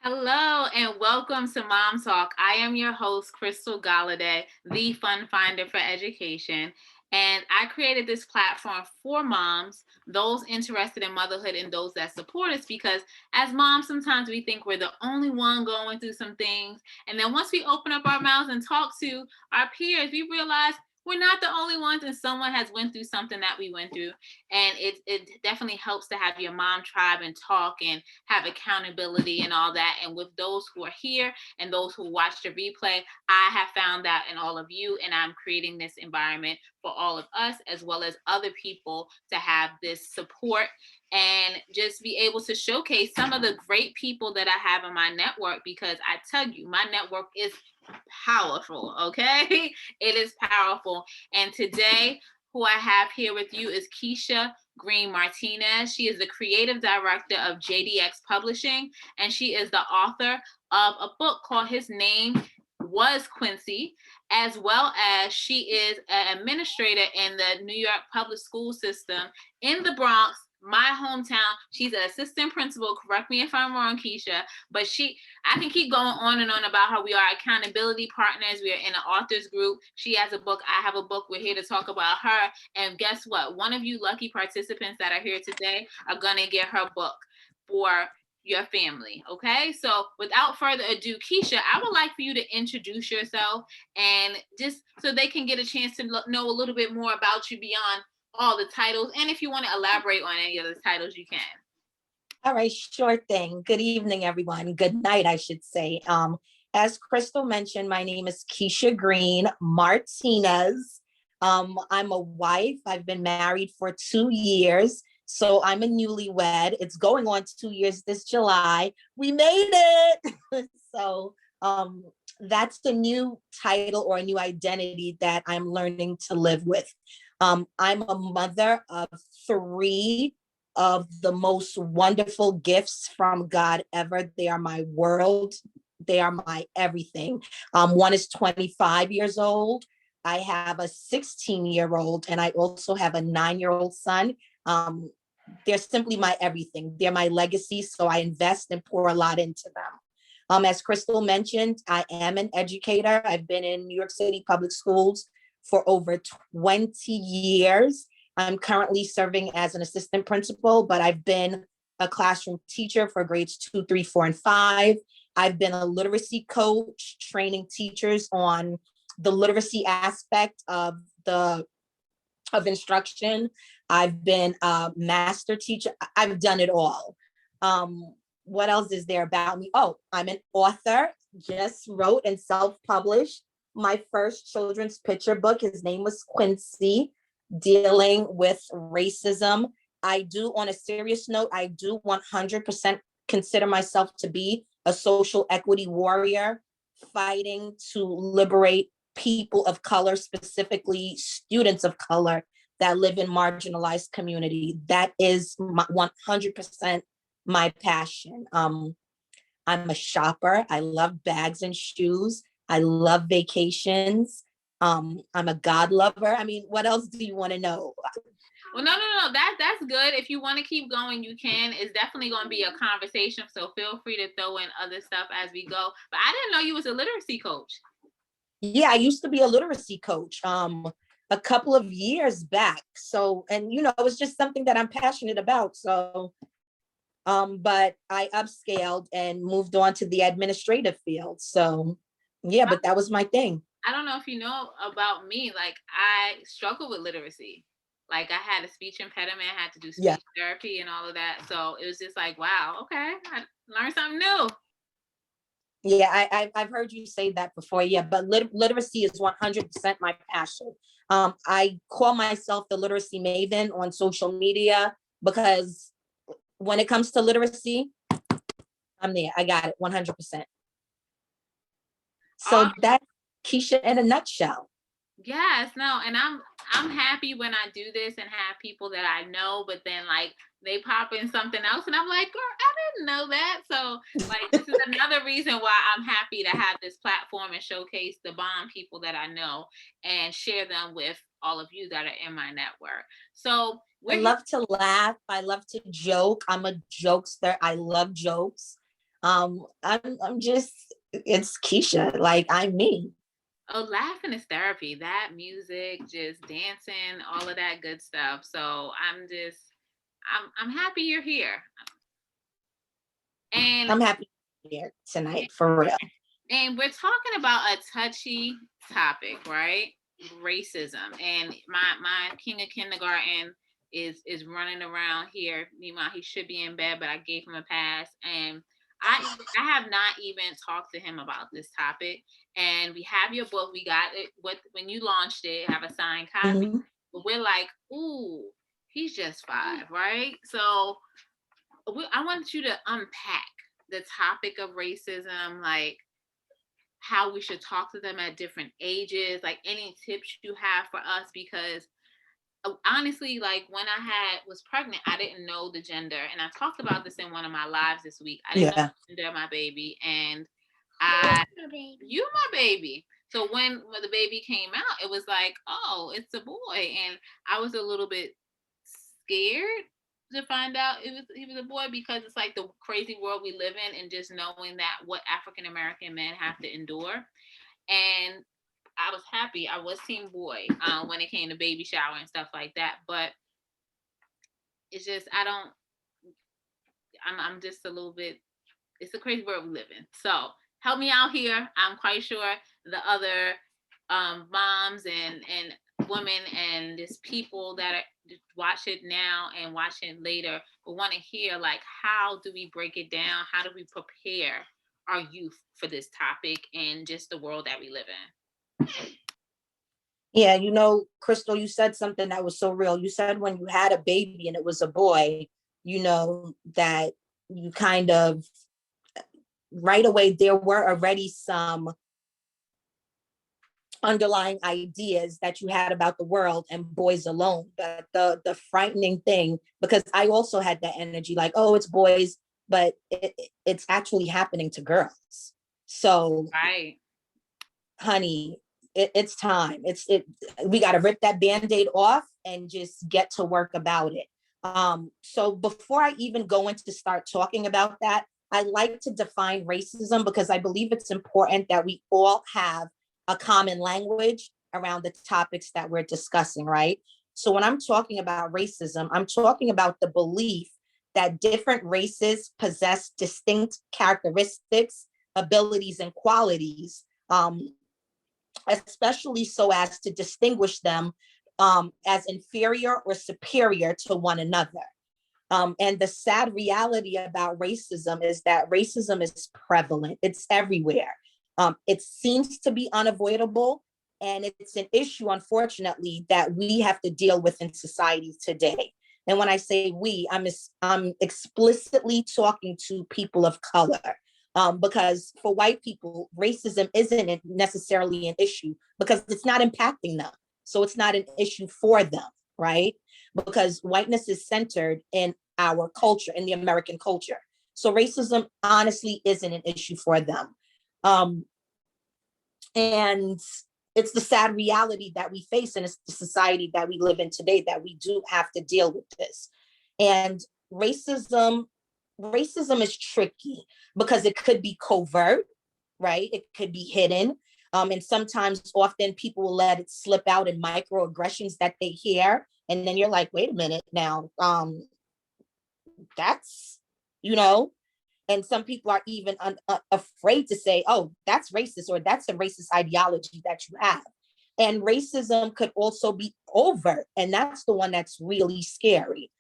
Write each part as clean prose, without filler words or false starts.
Hello and welcome to Mom Talk. I am your host, Crystal Galladay, the Fun Finder for Education. And I created this platform for moms, those interested in motherhood and those that support us, because as moms, sometimes we think we're the only one going through some things. And then once we open up our mouths and talk to our peers, we realize we're not the only ones and someone has went through something that we went through. And it definitely helps to have your mom tribe and talk and have accountability and all that. And with those who are here and those who watch the replay, I have found that in all of you, and I'm creating this environment for all of us as well as other people to have this support and just be able to showcase some of the great people that I have in my network, because I tell you, my network is powerful. Okay. It is powerful. And today, who I have here with you is Keisha Green Martinez. She is the creative director of JDX Publishing, and she is the author of a book called His Name Was Quincy, as well as she is an administrator in the New York public school system in the Bronx, my hometown. She's an assistant principal. Correct me if I'm wrong, Keisha, but I can keep going on and on about how we are accountability partners. We are in an authors group. She has a book. I have a book. We're here to talk about her. And guess what? One of you lucky participants that are here today are going to get her book for your family. Okay. So without further ado, Keisha, I would like for you to introduce yourself and just so they can get a chance to know a little bit more about you beyond all the titles. And if you want to elaborate on any of the titles, you can. All right, sure thing. Good evening, everyone. Good night, I should say. As Crystal mentioned, my name is Keisha Green Martinez. I'm a wife. I've been married for 2 years. So I'm a newlywed. It's going on 2 years this July. We made it. So that's the new title or a new identity that I'm learning to live with. I'm a mother of 3 of the most wonderful gifts from God ever. They are my world. They are my everything. One is 25 years old. I have a 16-year-old, and I also have a 9-year-old son. They're simply my everything. They're my legacy, so I invest and pour a lot into them. As Crystal mentioned, I am an educator. I've been in New York City public schools for over 20 years. I'm currently serving as an assistant principal, but I've been a classroom teacher for grades 2, 3, 4, and 5. I've been a literacy coach, training teachers on the literacy aspect of instruction. I've been a master teacher. I've done it all. What else is there about me? Oh, I'm an author, just wrote and self-published my first children's picture book. His name was Quincy, dealing with racism. I do, on a serious note, I do 100% consider myself to be a social equity warrior, fighting to liberate people of color, specifically students of color that live in marginalized community. That is 100% my passion. I'm a shopper. I love bags and shoes. I love vacations. I'm a God lover. I mean, what else do you want to know? Well, no. That's good. If you want to keep going, you can. It's definitely going to be a conversation. So feel free to throw in other stuff as we go. But I didn't know you was a literacy coach. Yeah, I used to be a literacy coach a couple of years back. So, and you know, it was just something that I'm passionate about. So, but I upscaled and moved on to the administrative field. So, yeah, but that was my thing. I don't know if you know about me. Like, I struggle with literacy. Like, I had a speech impediment, I had to do Yeah. speech therapy and all of that. So it was just like, wow, okay, I learned something new. Yeah, I've heard you say that before. Yeah, but literacy is 100% my passion. I call myself the literacy maven on social media because when it comes to literacy, I'm there. I got it 100%. So that's Keisha in a nutshell. Yes, no, and I'm happy when I do this and have people that I know, but then like they pop in something else and I'm like, girl, I didn't know that. So like this is another reason why I'm happy to have this platform and showcase the bomb people that I know and share them with all of you that are in my network. So I love to laugh. I love to joke. I'm a jokester. I love jokes. I'm just, it's Keisha, like I'm me. Oh, laughing is therapy. That music, just dancing, all of that good stuff. So I'm happy you're here. And I'm happy to be here tonight for real. and we're talking about a touchy topic, right? Racism. And my king of kindergarten is running around here. Meanwhile, he should be in bed, but I gave him a pass. And I have not even talked to him about this topic. And we have your book. We got it when you launched it, have a signed copy. Mhm. But we're like, ooh, he's just 5, right? So I want you to unpack the topic of racism, like how we should talk to them at different ages, like any tips you have for us, because honestly, like when I was pregnant, I didn't know the gender, and I talked about this in one of my lives this week. I didn't know Yeah. the gender of my baby, and I you my baby. So when the baby came out, it was like, oh, it's a boy, and I was a little bit scared to find out he was a boy, because it's like the crazy world we live in, and just knowing that what African American men have to endure. And I was happy. I was team boy when it came to baby shower and stuff like that. But it's just I don't. I'm just a little bit. It's a crazy world we live in. So help me out here. I'm quite sure the other moms and women and just people that are watch it now and watch it later will want to hear, like, how do we break it down? How do we prepare our youth for this topic and just the world that we live in? Yeah, Crystal, you said something that was so real. You said when you had a baby and it was a boy, that you kind of right away, there were already some underlying ideas that you had about the world and boys alone. But the frightening thing, because I also had that energy, like, oh, it's boys, but it's actually happening to girls. So, Right. honey, it's time. We got to rip that band-aid off and just get to work about it. So before I even go into start talking about that, I like to define racism because I believe it's important that we all have a common language around the topics that we're discussing, right? So when I'm talking about racism, I'm talking about the belief that different races possess distinct characteristics, abilities, and qualities, especially so as to distinguish them as inferior or superior to one another. And the sad reality about racism is that racism is prevalent. It's everywhere. It seems to be unavoidable. And it's an issue, unfortunately, that we have to deal with in society today. And when I say we, I'm explicitly talking to people of color. Because for white people, racism isn't necessarily an issue because it's not impacting them. So it's not an issue for them, right? Because whiteness is centered in our culture, in the American culture. So racism honestly isn't an issue for them. And it's the sad reality that we face, and it's the society that we live in today, that we do have to deal with this. And racism, racism is tricky because it could be covert, right? It could be hidden. And sometimes often people will let it slip out in microaggressions that they hear. And then you're like, wait a minute now, that's, you know, and some people are even afraid to say, oh, that's racist, or that's a racist ideology that you have. And racism could also be overt, and that's the one that's really scary.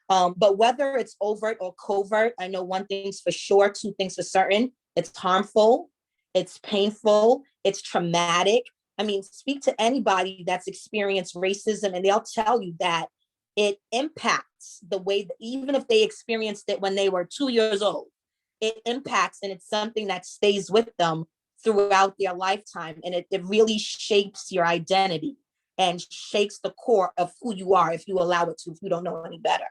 But whether it's overt or covert, I know one thing's for sure, two things for certain: it's harmful, it's painful, it's traumatic. I mean, speak to anybody that's experienced racism and they'll tell you that it impacts the way that, even if they experienced it when they were 2 years old, it impacts, and it's something that stays with them throughout their lifetime. And it really shapes your identity and shakes the core of who you are if you allow it to, if you don't know any better.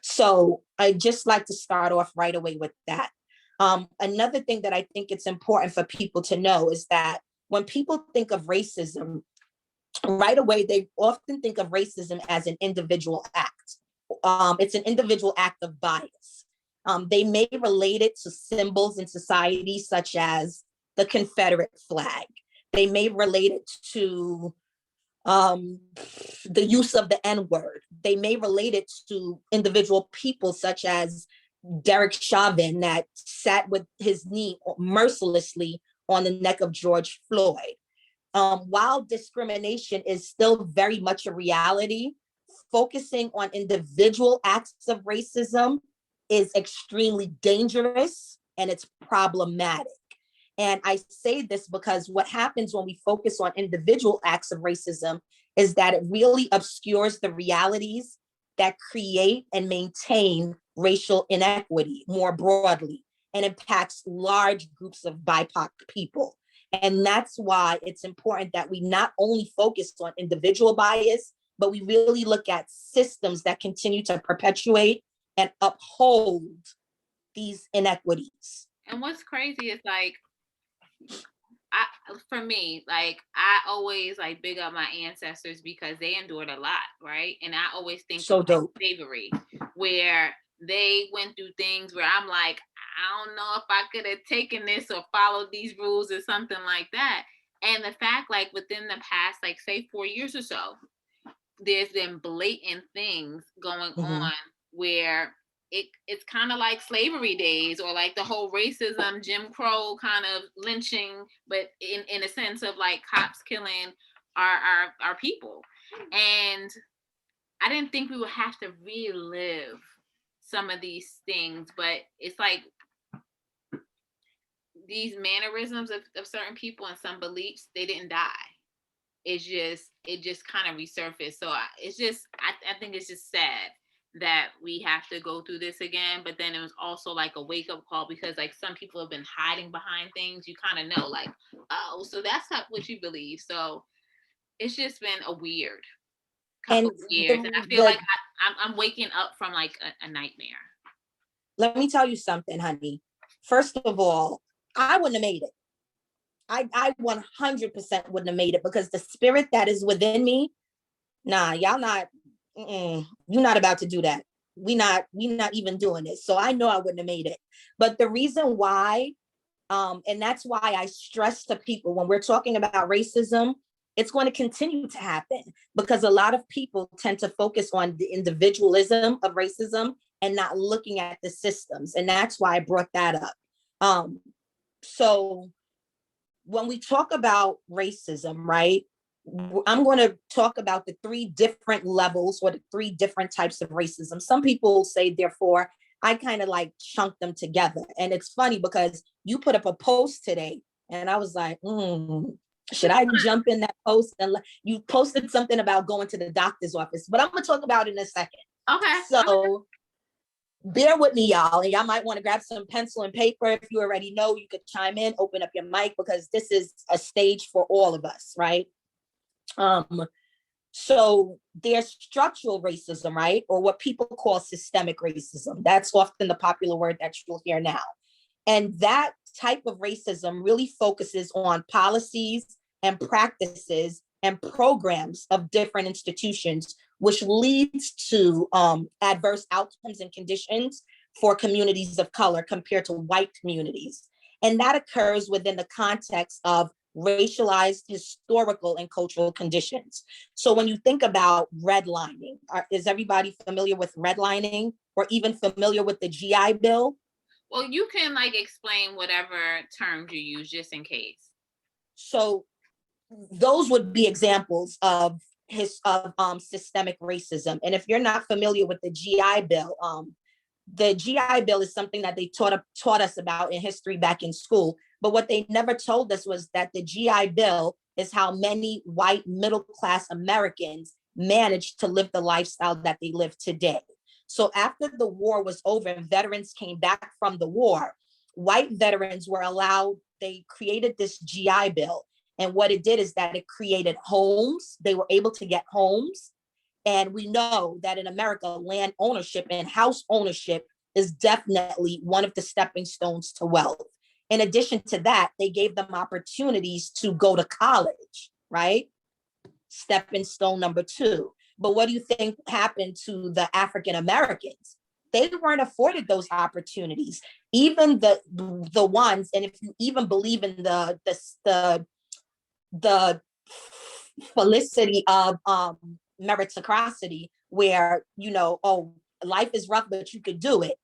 So I just like to start off right away with that. Another thing that I think it's important for people to know is that when people think of racism, right away, they often think of racism as an individual act. It's an individual act of bias. They may relate it to symbols in society, such as the Confederate flag. They may relate it to the use of the N-word. They may relate it to individual people, such as Derek Chauvin, that sat with his knee mercilessly on the neck of George Floyd. While discrimination is still very much a reality, focusing on individual acts of racism is extremely dangerous and it's problematic. And I say this because what happens when we focus on individual acts of racism is that it really obscures the realities that create and maintain racial inequity more broadly and impacts large groups of BIPOC people. And that's why it's important that we not only focus on individual bias, but we really look at systems that continue to perpetuate and uphold these inequities. And what's crazy is like, for me, like I always like big up my ancestors because they endured a lot, right? And I always think so of like slavery, where they went through things where I'm like, I don't know if I could have taken this or followed these rules or something like that. And the fact, like within the past, like say 4 years or so, there's been blatant things going on where it's kind of like slavery days or like the whole racism, Jim Crow kind of lynching, but in a sense of like cops killing our people. And I didn't think we would have to relive some of these things, but it's like these mannerisms of certain people and some beliefs, they didn't die. It just kind of resurfaced. So I think it's just sad that we have to go through this again. But then it was also like a wake up call because like some people have been hiding behind things. You kind of know like, oh, so that's not what you believe. So it's just been a weird couple of years. And I feel like I'm waking up from like a nightmare. Let me tell you something, honey. First of all, I wouldn't have made it. I 100% wouldn't have made it because the spirit that is within me, nah, y'all not, you're not about to do that. We not even doing it. So I know I wouldn't have made it. But the reason why, and that's why I stress to people when we're talking about racism, it's going to continue to happen because a lot of people tend to focus on the individualism of racism and not looking at the systems. And that's why I brought that up. So when we talk about racism, right, I'm going to talk about the 3 different levels or the 3 different types of racism. Some people say, therefore, I kind of like chunk them together. And it's funny because you put up a post today and I was like, should I jump in that post? And you posted something about going to the doctor's office, but I'm going to talk about it in a second. Okay. So bear with me, y'all, and y'all might want to grab some pencil and paper. If you already know, you could chime in, open up your mic, because this is a stage for all of us, right? So there's structural racism, right? Or what people call systemic racism. That's often the popular word that you'll hear now. And that type of racism really focuses on policies and practices and programs of different institutions, which leads to adverse outcomes and conditions for communities of color compared to white communities. And that occurs within the context of racialized historical and cultural conditions. So when you think about redlining, is everybody familiar with redlining or even familiar with the GI Bill? Well, you can like explain whatever terms you use just in case. So those would be examples of systemic racism. And if you're not familiar with the GI Bill is something that they taught us about in history back in school. But what they never told us was that the GI Bill is how many white middle-class Americans managed to live the lifestyle that they live today. So after the war was over and veterans came back from the war, white veterans were allowed, they created this GI Bill. And what it did is that it created homes. They were able to get homes. And we know that in America, land ownership and house ownership is definitely one of the stepping stones to wealth. In addition to that, they gave them opportunities to go to college, right? Stepping stone number 2. But what do you think happened to the African Americans? they weren't afforded those opportunities. Even the ones, and if you even believe in the felicity of meritocracy, where, you know, oh, life is rough, but you could do it.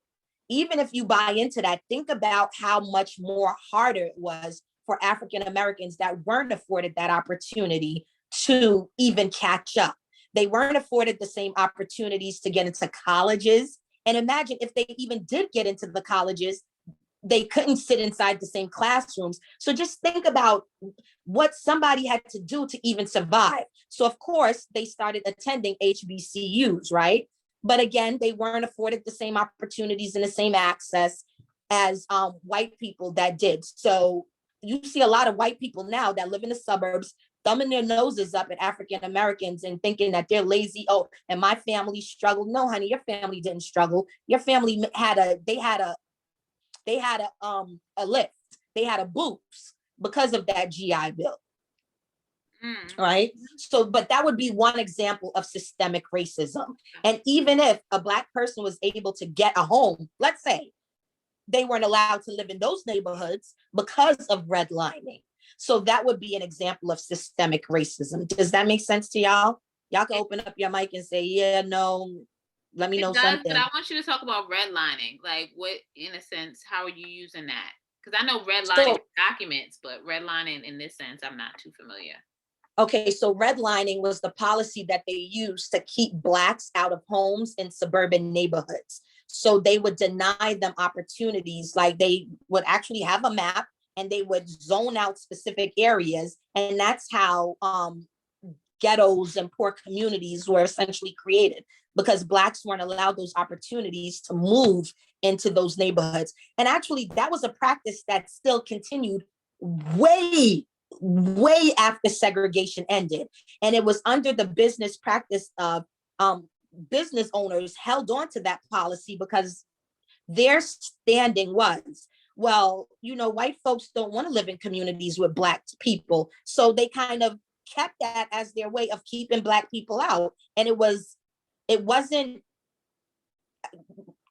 Even if you buy into that, think about how much more harder it was for African Americans that weren't afforded that opportunity to even catch up. They weren't afforded the same opportunities to get into colleges. And imagine if they even did get into the colleges, they couldn't sit inside the same classrooms. So just think about what somebody had to do to even survive. So of course, they started attending HBCUs, right? But again, they weren't afforded the same opportunities and the same access as white people that did. So you see a lot of white people now that live in the suburbs thumbing their noses up at African Americans and thinking that they're lazy. Oh, and my family struggled. No, honey, your family didn't struggle. Your family had a lift. They had a boost because of that GI Bill. Right. So, but that would be one example of systemic racism. And even if a Black person was able to get a home, let's say they weren't allowed to live in those neighborhoods because of redlining. So that would be an example of systemic racism. Does that make sense to y'all? Y'all can open up your mic and say, yeah, no, let me know something. But I want you to talk about redlining. Like, what, in a sense, how are you using that? Because I know redlining documents, but redlining in this sense, I'm not too familiar. Okay, so redlining was the policy that they used to keep Blacks out of homes in suburban neighborhoods. So they would deny them opportunities, like they would actually have a map and they would zone out specific areas. And that's how ghettos and poor communities were essentially created, because Blacks weren't allowed those opportunities to move into those neighborhoods. And actually, that was a practice that still continued way after segregation ended. And it was under the business practice of business owners held on to that policy because their standing was, well, you know, white folks don't want to live in communities with Black people. So they kind of kept that as their way of keeping Black people out. And it wasn't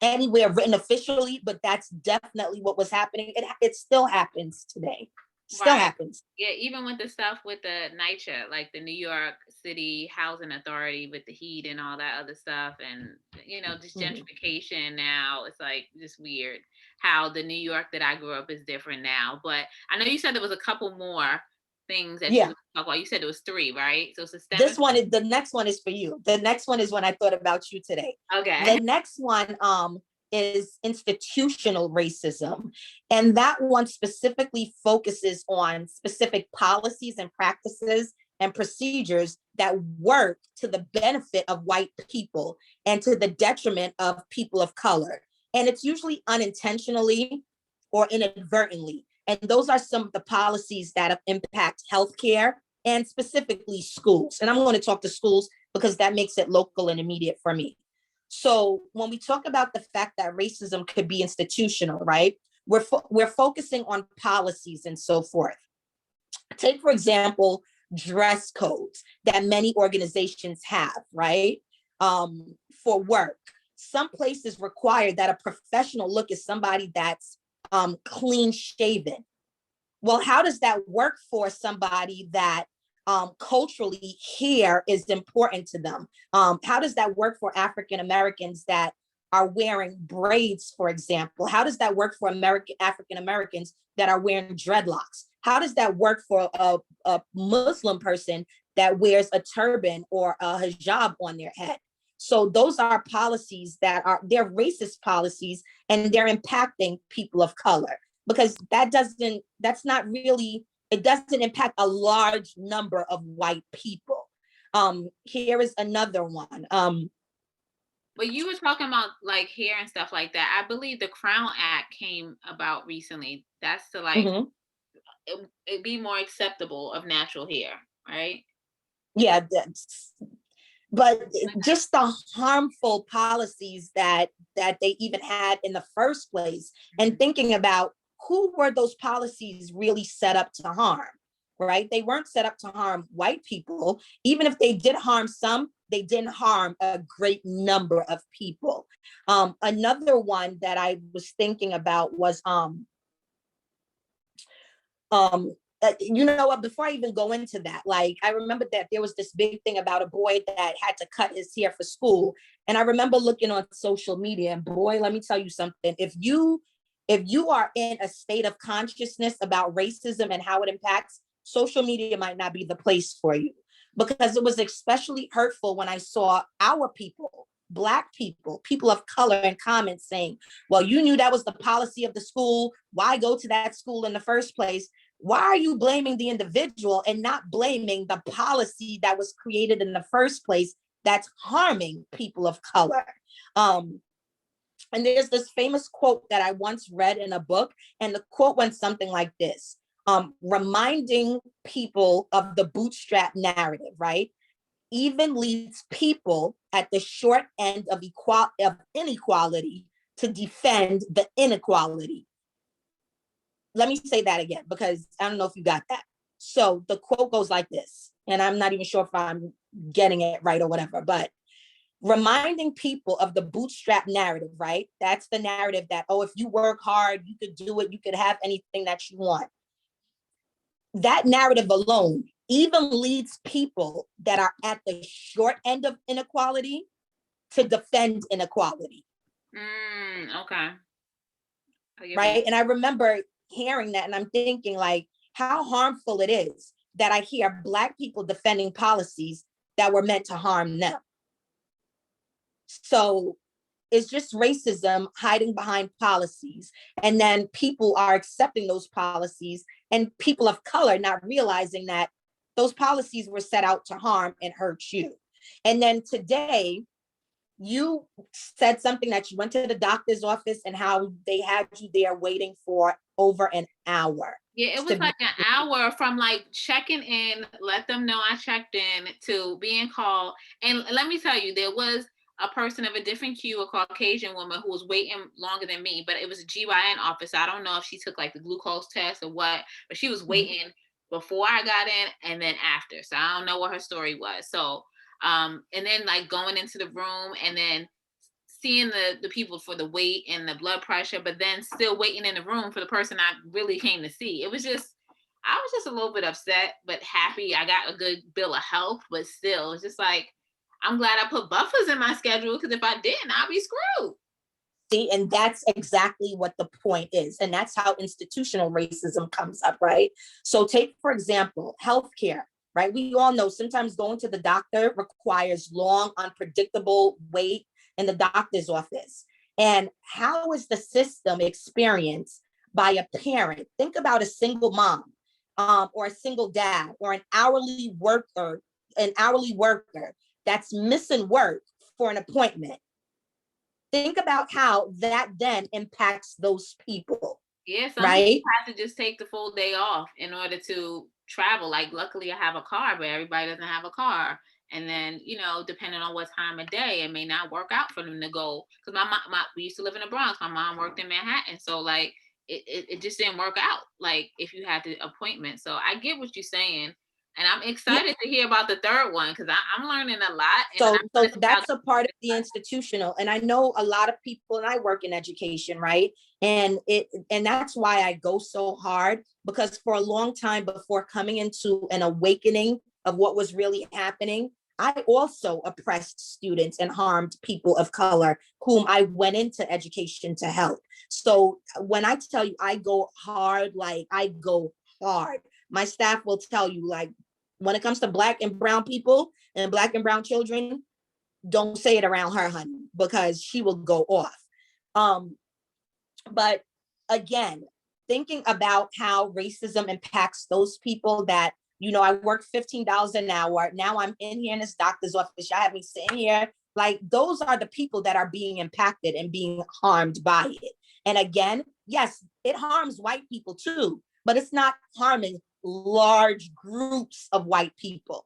anywhere written officially, but that's definitely what was happening. It still happens today. Still happens. Yeah, even with the stuff with the NYCHA, like the New York City Housing Authority with the heat and all that other stuff, and you know, just gentrification now, it's like just weird how the New York that I grew up is different now. But I know you said there was a couple more things that you talk about. You said it was 3, right? So systemic. The next one is for you. The next one is when I thought about you today. Okay. The next one is institutional racism. And that one specifically focuses on specific policies and practices and procedures that work to the benefit of white people and to the detriment of people of color. And it's usually unintentionally or inadvertently. And those are some of the policies that impact healthcare and specifically schools. And I'm going to talk to schools because that makes it local and immediate for me. So when we talk about the fact that racism could be institutional, right, we're focusing on policies and so forth. Take, for example, dress codes that many organizations have, right, for work. Some places require that a professional look is somebody that's clean shaven. Well, how does that work for somebody that culturally hair is important to them? How does that work for African Americans that are wearing braids, for example? How does that work for African Americans that are wearing dreadlocks? How does that work for a Muslim person that wears a turban or a hijab on their head? So those are policies they're racist policies, and they're impacting people of color, because that's not really, it doesn't impact a large number of white people. Here is another one. But you were talking about like hair and stuff like that. I believe the Crown Act came about recently. That's to like it be more acceptable of natural hair, right? Yeah, but just the harmful policies that they even had in the first place, and thinking about who were those policies really set up to harm, right? They weren't set up to harm white people. Even if they did harm some, they didn't harm a great number of people. Another one that I was thinking about was you know what, before I even go into that, like, I remember that there was this big thing about a boy that had to cut his hair for school. And I remember looking on social media, and boy, let me tell you something. If you are in a state of consciousness about racism and how it impacts, social media might not be the place for you. Because it was especially hurtful when I saw our people, Black people, people of color, in comments saying, well, you knew that was the policy of the school. Why go to that school in the first place? Why are you blaming the individual and not blaming the policy that was created in the first place that's harming people of color? And there's this famous quote that I once read in a book, and the quote went something like this: reminding people of the bootstrap narrative, right? Even leads people at the short end of inequality to defend the inequality. Let me say that again, because I don't know if you got that. So the quote goes like this, and I'm not even sure if I'm getting it right or whatever, but reminding people of the bootstrap narrative, right? That's the narrative that, oh, if you work hard, you could do it, you could have anything that you want. That narrative alone even leads people that are at the short end of inequality to defend inequality. Okay. Right. And I remember hearing that, and I'm thinking, like, how harmful it is that I hear Black people defending policies that were meant to harm them. So it's just racism hiding behind policies. And then people are accepting those policies, and people of color not realizing that those policies were set out to harm and hurt you. And then today, you said something that you went to the doctor's office and how they had you there waiting for over an hour. Yeah, it was like an hour from like checking in, let them know I checked in, to being called. And let me tell you, there was a person of a different hue, a Caucasian woman, who was waiting longer than me, but it was a GYN office. I don't know if she took like the glucose test or what, but she was waiting before I got in and then after. So I don't know what her story was. So, and then like going into the room and then seeing the people for the weight and the blood pressure, but then still waiting in the room for the person I really came to see. I was just a little bit upset, but happy I got a good bill of health, but still, it's just like, I'm glad I put buffers in my schedule, because if I didn't, I'd be screwed. See, and that's exactly what the point is. And that's how institutional racism comes up, right? So take, for example, healthcare, right? We all know sometimes going to the doctor requires long, unpredictable wait in the doctor's office. And how is the system experienced by a parent? Think about a single mom, or a single dad, or an hourly worker that's missing work for an appointment. Think about how that then impacts those people. Yeah, some right? people have to just take the full day off in order to travel. Like, luckily I have a car, but everybody doesn't have a car. And then, depending on what time of day, it may not work out for them to go. Because we used to live in the Bronx. My mom worked in Manhattan. So like, it just didn't work out, like, if you had the appointment. So I get what you're saying. And I'm excited to hear about the third one, because I'm learning a lot. And so that's a part of the institutional. And I know a lot of people, and I work in education, right? And that's why I go so hard, because for a long time before coming into an awakening of what was really happening, I also oppressed students and harmed people of color whom I went into education to help. So when I tell you I go hard, like I go hard. My staff will tell you, like, when it comes to Black and brown people and Black and brown children, don't say it around her, honey, because she will go off. But again, thinking about how racism impacts those people that, I work $15 an hour. Now I'm in here in this doctor's office. Y'all have me sitting here. Like, those are the people that are being impacted and being harmed by it. And again, yes, it harms white people too, but it's not harming large groups of white people,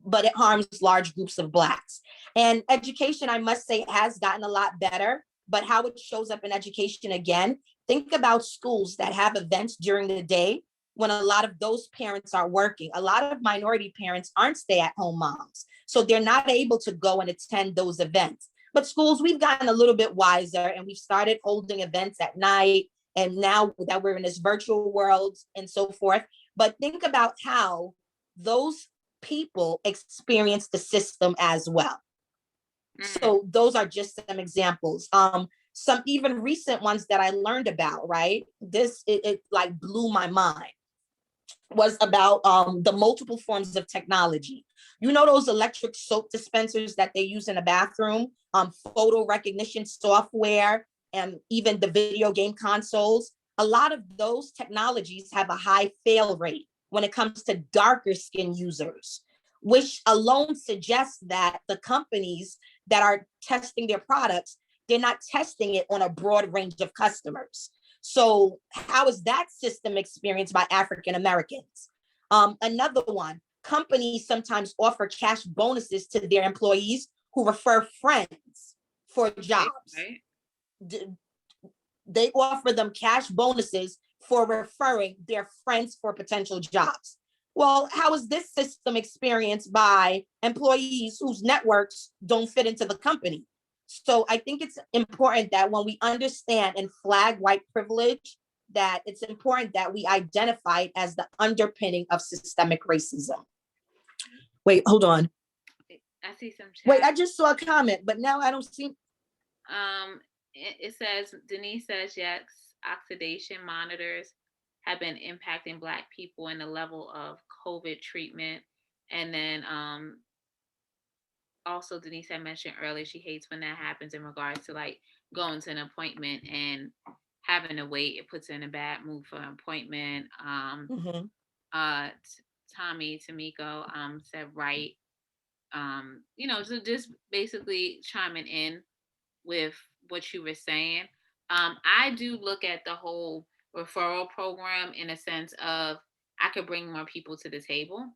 but it harms large groups of Blacks. And education, I must say, has gotten a lot better, but how it shows up in education, again, think about schools that have events during the day when a lot of those parents are working. A lot of minority parents aren't stay-at-home moms, so they're not able to go and attend those events. But schools, we've gotten a little bit wiser, and we've started holding events at night. And now that we're in this virtual world and so forth, but think about how those people experience the system as well. So those are just some examples. Some even recent ones that I learned about, right? It like blew my mind, was about the multiple forms of technology. You know those electric soap dispensers that they use in a bathroom, photo recognition software, and even the video game consoles. A lot of those technologies have a high fail rate when it comes to darker skin users, which alone suggests that the companies that are testing their products, they're not testing it on a broad range of customers. So how is that system experienced by African Americans? Another one, companies sometimes offer cash bonuses to their employees who refer friends for jobs. Right. They offer them cash bonuses for referring their friends for potential jobs. Well, how is this system experienced by employees whose networks don't fit into the company? So I think it's important that when we understand and flag white privilege, that it's important that we identify it as the underpinning of systemic racism. Wait, hold on. I see some chat. Wait, I just saw a comment, but now I don't see. It says, Denise says, yes, oxidation monitors have been impacting Black people in the level of COVID treatment. And then also Denise had mentioned earlier, she hates when that happens in regards to like going to an appointment and having to wait. It puts her in a bad mood for an appointment. Tommy Tamiko said, right. So just basically chiming in with what you were saying. I do look at the whole referral program in a sense of I could bring more people to the table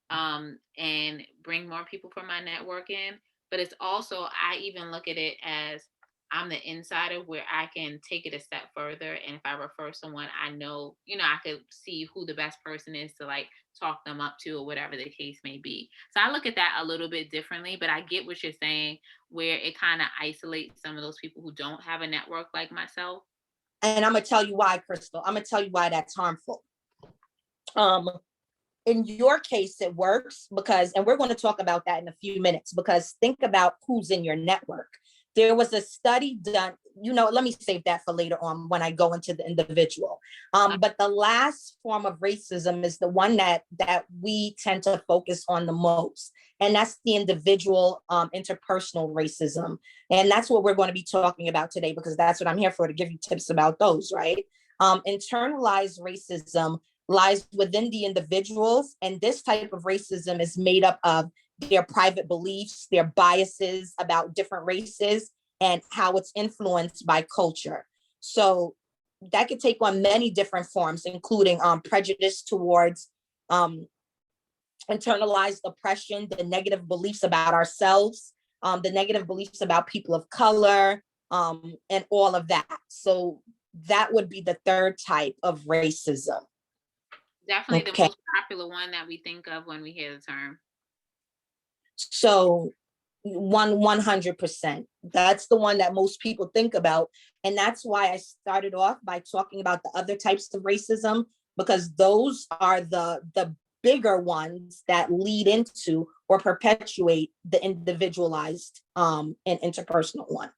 and bring more people from my network in. But it's also, I even look at it as I'm the insider where I can take it a step further. And if I refer someone, I know, I could see who the best person is to like talk them up to or whatever the case may be. So I look at that a little bit differently, but I get what you're saying where it kind of isolates some of those people who don't have a network like myself. And I'm going to tell you why, Crystal. I'm going to tell you why that's harmful. In your case, it works because, and we're going to talk about that in a few minutes, because think about who's in your network. There was a study done, let me save that for later on when I go into the individual. But the last form of racism is the one that we tend to focus on the most. And that's the individual interpersonal racism. And that's what we're going to be talking about today, because that's what I'm here for, to give you tips about those, right? Internalized racism lies within the individuals. And this type of racism is made up of their private beliefs, their biases about different races, and how it's influenced by culture. So that could take on many different forms, including prejudice towards internalized oppression, the negative beliefs about ourselves, the negative beliefs about people of color, and all of that. So that would be the third type of racism. Definitely the most popular one that we think of when we hear the term. So 100%. That's the one that most people think about. And that's why I started off by talking about the other types of racism, because those are the bigger ones that lead into or perpetuate the individualized and interpersonal one.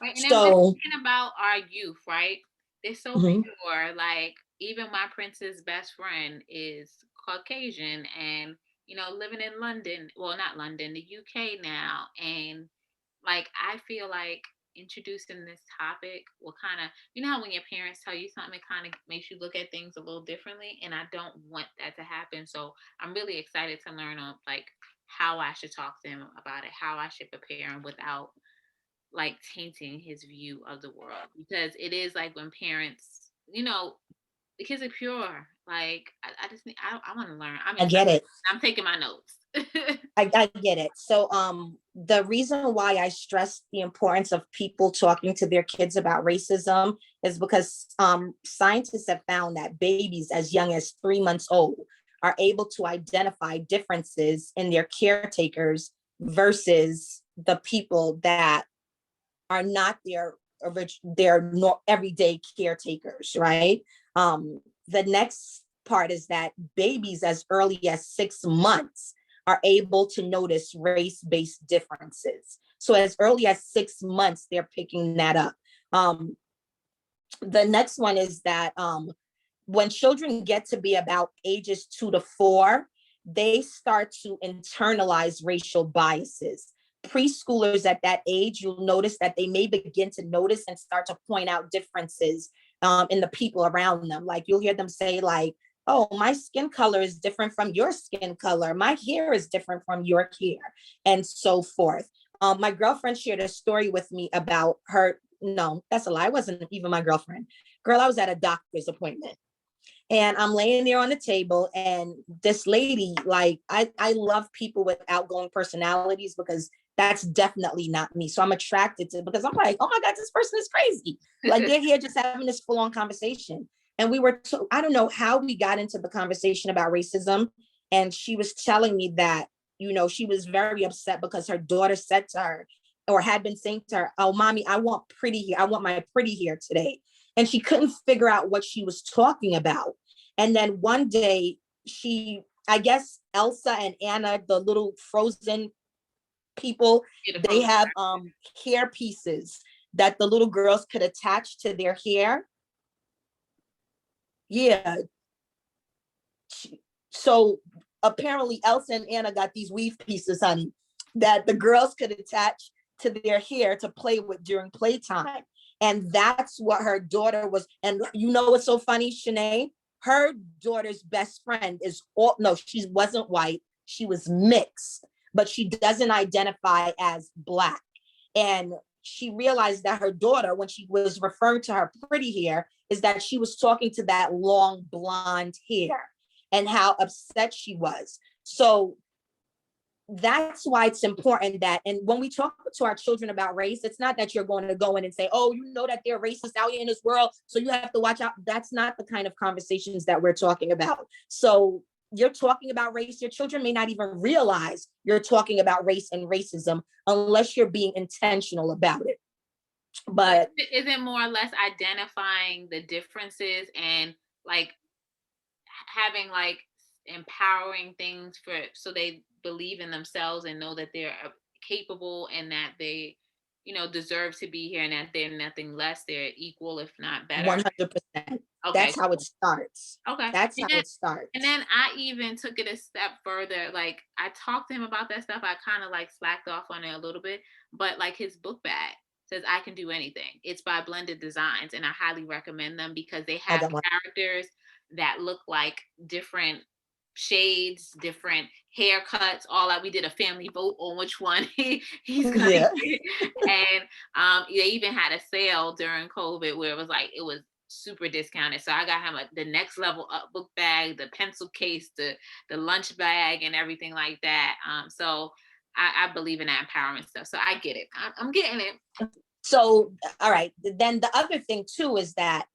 Right. And so, then thinking about our youth, right? They're so pure. Like, even my prince's best friend is Caucasian and, living in London. Well, not London, the UK now. And like, I feel like introducing this topic will kind of, how when your parents tell you something, it kind of makes you look at things a little differently. And I don't want that to happen. So I'm really excited to learn on like how I should talk to him about it, how I should prepare him without like tainting his view of the world. Because it is like when parents, the kids are pure Like, I just need, I want to learn. I'm I get excited. it. I'm taking my notes. I get it. So the reason why I stress the importance of people talking to their kids about racism is because scientists have found that babies as young as 3 months old are able to identify differences in their caretakers versus the people that are not their everyday caretakers, right? The next part is that babies as early as 6 months are able to notice race-based differences. So as early as 6 months, they're picking that up. The next one is that when children get to be about ages 2 to 4, they start to internalize racial biases. Preschoolers at that age, you'll notice that they may begin to notice and start to point out differences in the people around them. Like you'll hear them say like, oh, my skin color is different from your skin color. My hair is different from your hair, and so forth. My girlfriend shared a story with me about her. No, that's a lie. It wasn't even my girlfriend. Girl, I was at a doctor's appointment and I'm laying there on the table, and this lady, like, I love people with outgoing personalities because that's definitely not me. So I'm attracted to, because I'm like, oh my God, this person is crazy. Like they're here just having this full on conversation. And I don't know how we got into the conversation about racism. And she was telling me that, she was very upset because her daughter said to her, or had been saying to her, oh, mommy, I want pretty hair. I want my pretty hair today. And she couldn't figure out what she was talking about. And then one day I guess Elsa and Anna, the little frozen people, they have hair pieces that the little girls could attach to their hair. Yeah. So apparently Elsa and Anna got these weave pieces, honey, that the girls could attach to their hair to play with during playtime. And that's what her daughter was. And what's so funny, Shanae? Her daughter's best friend she wasn't white. She was mixed, but she doesn't identify as Black. And she realized that her daughter, when she was referring to her pretty hair, is that she was talking to that long blonde hair and how upset she was. So that's why it's important that, and when we talk to our children about race, it's not that you're going to go in and say, oh, that they're racist out here in this world, so you have to watch out. That's not the kind of conversations that we're talking about. So you're talking about race, your children may not even realize you're talking about race and racism unless you're being intentional about it. But isn't more or less identifying the differences and like having like empowering things so they believe in themselves and know that they're capable and that they deserve to be here and that they're nothing less, they're equal if not better. 100%. Okay, that's how it starts. Okay, that's how it starts. And then I even took it a step further. Like I talked to him about that stuff. I kind of like slacked off on it a little bit, but like his book bag says I can do anything. It's by Blended Designs, and I highly recommend them because they have characters that look like different shades, different haircuts, all that. We did a family vote on which one he's gonna get. And they even had a sale during COVID where it was super discounted. So I got him the next level up book bag, the pencil case, the lunch bag, and everything like that. So I believe in that empowerment stuff. So I get it. I'm getting it. So, all right. Then the other thing too is that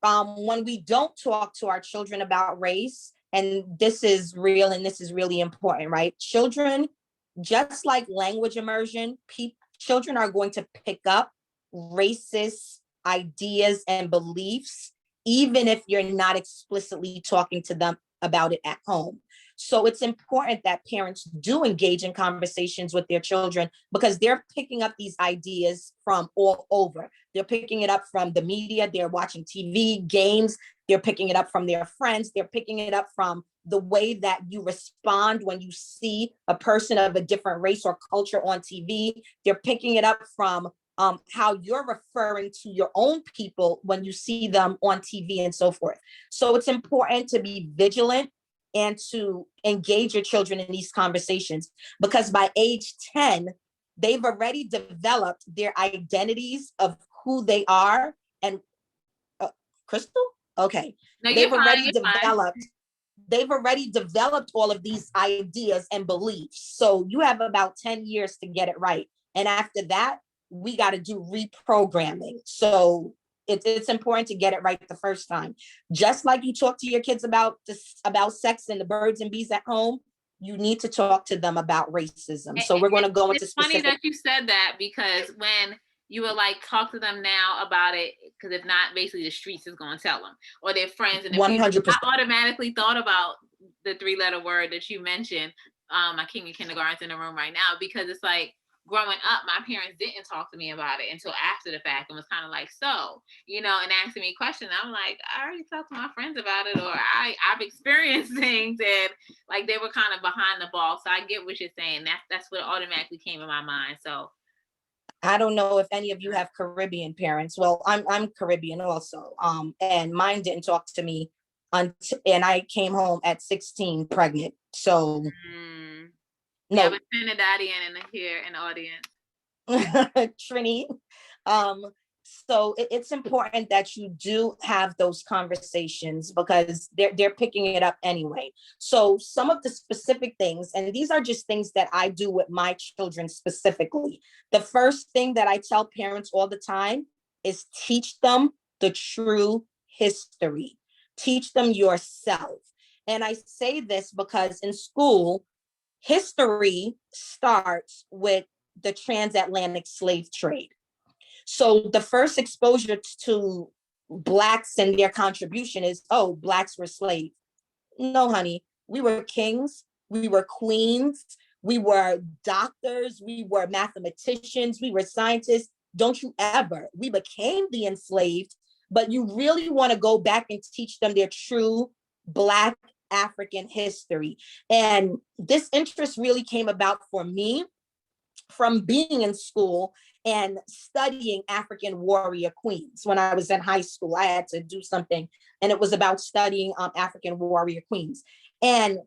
when we don't talk to our children about race, and this is real and this is really important, right? Children, just like language immersion, children are going to pick up racist ideas and beliefs, even if you're not explicitly talking to them about it at home. So it's important that parents do engage in conversations with their children because they're picking up these ideas from all over. They're picking it up from the media, they're watching TV, games, they're picking it up from their friends, they're picking it up from the way that you respond when you see a person of a different race or culture on TV. They're picking it up from how you're referring to your own people when you see them on TV and so forth. So it's important to be vigilant and to engage your children in these conversations because by age 10, they've already developed their identities of who they are. And Crystal? Okay. No, you're They've fine. already You're fine. developed they've already developed all of these ideas and beliefs. So you have about 10 years to get it right. And after that, we got to do reprogramming. So it's important to get it right the first time. Just like you talk to your kids about about sex and the birds and bees at home, you need to talk to them about racism. So we're going to go into It's funny specific. that you said that, because when you were like, talk to them now about it, because if not, basically the streets is going to tell them, or their friends and their people. 100%. I automatically thought about the 3-letter word that you mentioned. My king of kindergarten's in the room right now, because it's like, growing up, my parents didn't talk to me about it until after the fact, and was kind of like, so, and asking me questions. I'm like, I already talked to my friends about it, or I've experienced things, and like they were kind of behind the ball. So I get what you're saying. That's what automatically came in my mind. So I don't know if any of you have Caribbean parents. Well, I'm Caribbean also. And mine didn't talk to me and I came home at 16 pregnant. So we have no. a Trinidadian here in the audience. Trini. So it's important that you do have those conversations, because they're picking it up anyway. So some of the specific things, and these are just things that I do with my children specifically. The first thing that I tell parents all the time is teach them the true history. Teach them yourself. And I say this because in school, history starts with the transatlantic slave trade. So the first exposure to Blacks and their contribution is, oh, Blacks were slaves. No, honey, we were kings, we were queens, we were doctors, we were mathematicians, we were scientists. Don't you ever. We became the enslaved, but you really want to go back and teach them their true Black African history. And this interest really came about for me from being in school and studying African warrior queens. When I was in high school, I had to do something, and it was about studying African warrior queens. And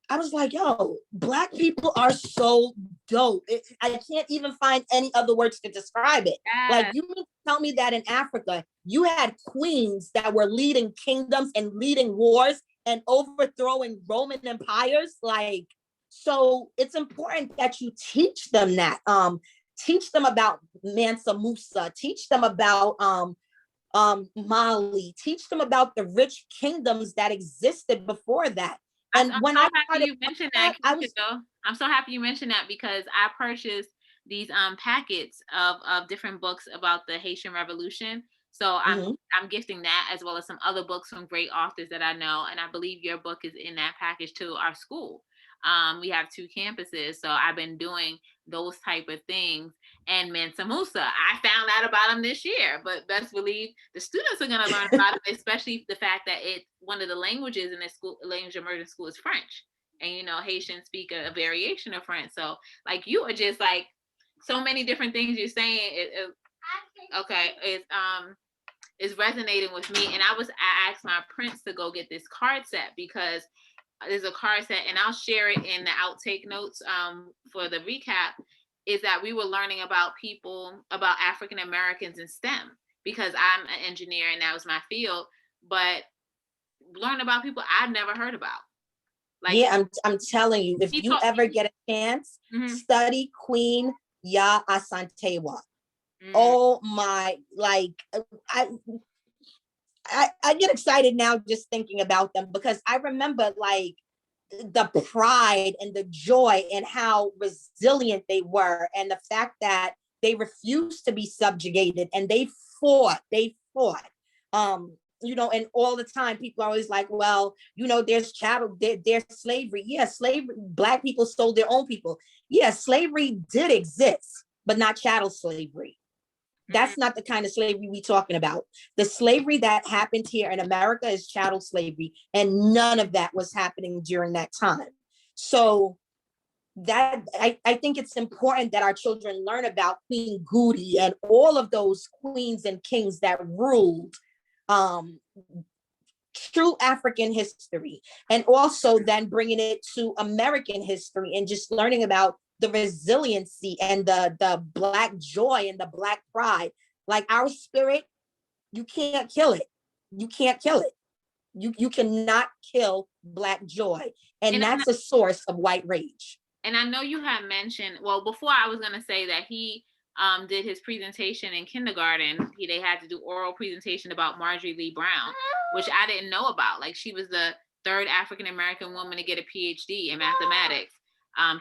I was like, yo, Black people are so dope. I can't even find any other words to describe it. Like, you mean to tell me that in Africa, you had queens that were leading kingdoms and leading wars and overthrowing Roman empires? Like, so it's important that you teach them that. Teach them about Mansa Musa. Teach them about Mali. Teach them about the rich kingdoms that existed before that. And I'm when so I happy started you mentioned that, that, I Keisha, was though. I'm so happy you mentioned that, because I purchased these packets of different books about the Haitian Revolution. So mhm. I'm gifting that, as well as some other books from great authors that I know. And I believe your book is in that package to our school. We have 2 campuses, so I've been doing those type of things. And Mansa Musa, I found out about him this year, but best believe the students are going to learn about it, especially the fact that one of the languages in the school, language immersion school, is French. And Haitians speak a variation of French. So like, you are just like, so many different things you're saying. Is resonating with me. And I asked my prince to go get this card set, because there's a card set, and I'll share it in the outtake notes for the recap, is that we were learning about African Americans in STEM, because I'm an engineer and that was my field, but learn about people I've never heard about. Like, yeah, I'm telling you, if you ever get a chance, study Queen Ya Asantewa. Oh my, like, I get excited now just thinking about them, because I remember like the pride and the joy and how resilient they were, and the fact that they refused to be subjugated, and they fought. And all the time people are always like, well, there's chattel, there's slavery. Yeah, slavery, Black people sold their own people. Yeah, slavery did exist, but not chattel slavery. That's not the kind of slavery we're talking about. The slavery that happened here in America is chattel slavery, and none of that was happening during that time. So that I think it's important that our children learn about Queen Goody and all of those queens and kings that ruled, true African history, and also then bringing it to American history and just learning about the resiliency and the Black joy and the Black pride. Like, our spirit, you can't kill it. you can't kill it. You cannot kill Black joy. And And that's a source of white rage. And I know you had mentioned, well, before I was going to say that he did his presentation in kindergarten. They had to do oral presentation about Marjorie Lee Brown, which I didn't know about. Like, she was the third African-American woman to get a PhD in mathematics.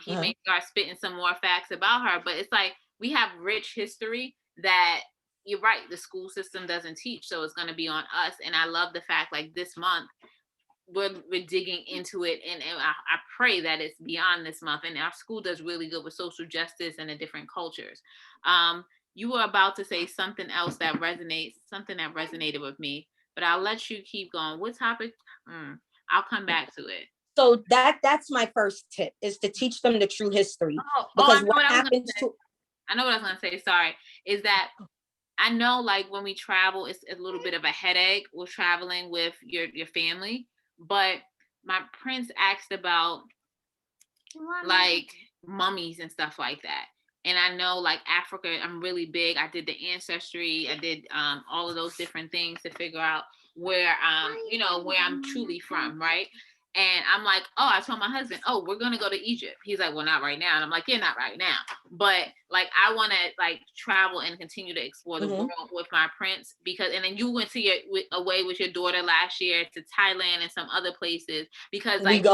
He may start spitting some more facts about her, but it's like, we have rich history that, you're right, the school system doesn't teach, so it's going to be on us. And I love the fact, like, this month, we're digging into it, and I pray that it's beyond this month, and our school does really good with social justice and the different cultures. You were about to say something else that resonated with me, but I'll let you keep going. What topic? I'll come back to it. So that's my first tip, is to teach them the true history. Because what happens to, I know what I was going to say, sorry, is that I know, like, when we travel, it's a little bit of a headache with traveling with your family. But my prince asked about, like, mummies and stuff like that. And I know, like, Africa, I'm really big. I did the ancestry. I did all of those different things to figure out where I'm truly from, right? And I'm like, I told my husband, we're going to go to Egypt. He's like, well, not right now. And I'm like, yeah, not right now. But, like, I want to, like, travel and continue to explore the world with my prince, because, and then you went away with your daughter last year to Thailand and some other places, because, like,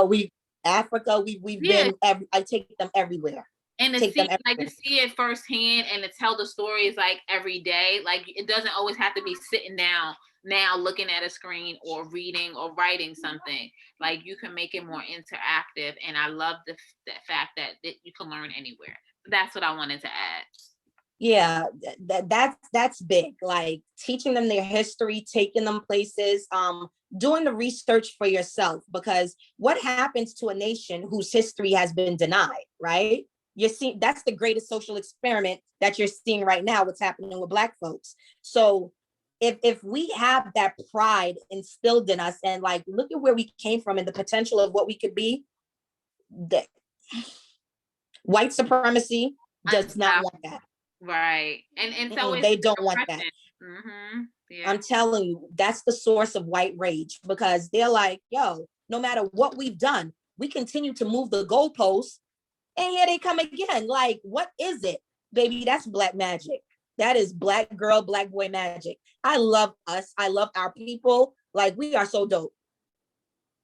Africa, we've been, I take them everywhere. And to see it firsthand and to tell the stories, like, every day. Like, it doesn't always have to be sitting down now looking at a screen or reading or writing something. Like, you can make it more interactive, and I love the fact that you can learn anywhere. That's what I wanted to add. Yeah, that's big. Like, teaching them their history, taking them places, doing the research for yourself, because what happens to a nation whose history has been denied, right? You're seeing, that's the greatest social experiment that you're seeing right now, what's happening with Black folks. So if we have that pride instilled in us, and, like, look at where we came from and the potential of what we could be, that white supremacy does not want that. Right. And so they don't want that. Yeah. I'm telling you, that's the source of white rage, because they're like, yo, no matter what we've done, we continue to move the goalposts, and here they come again. Like, what is it? Baby, that's Black magic. That is Black girl, Black boy magic. I love us. I love our people. Like, we are so dope.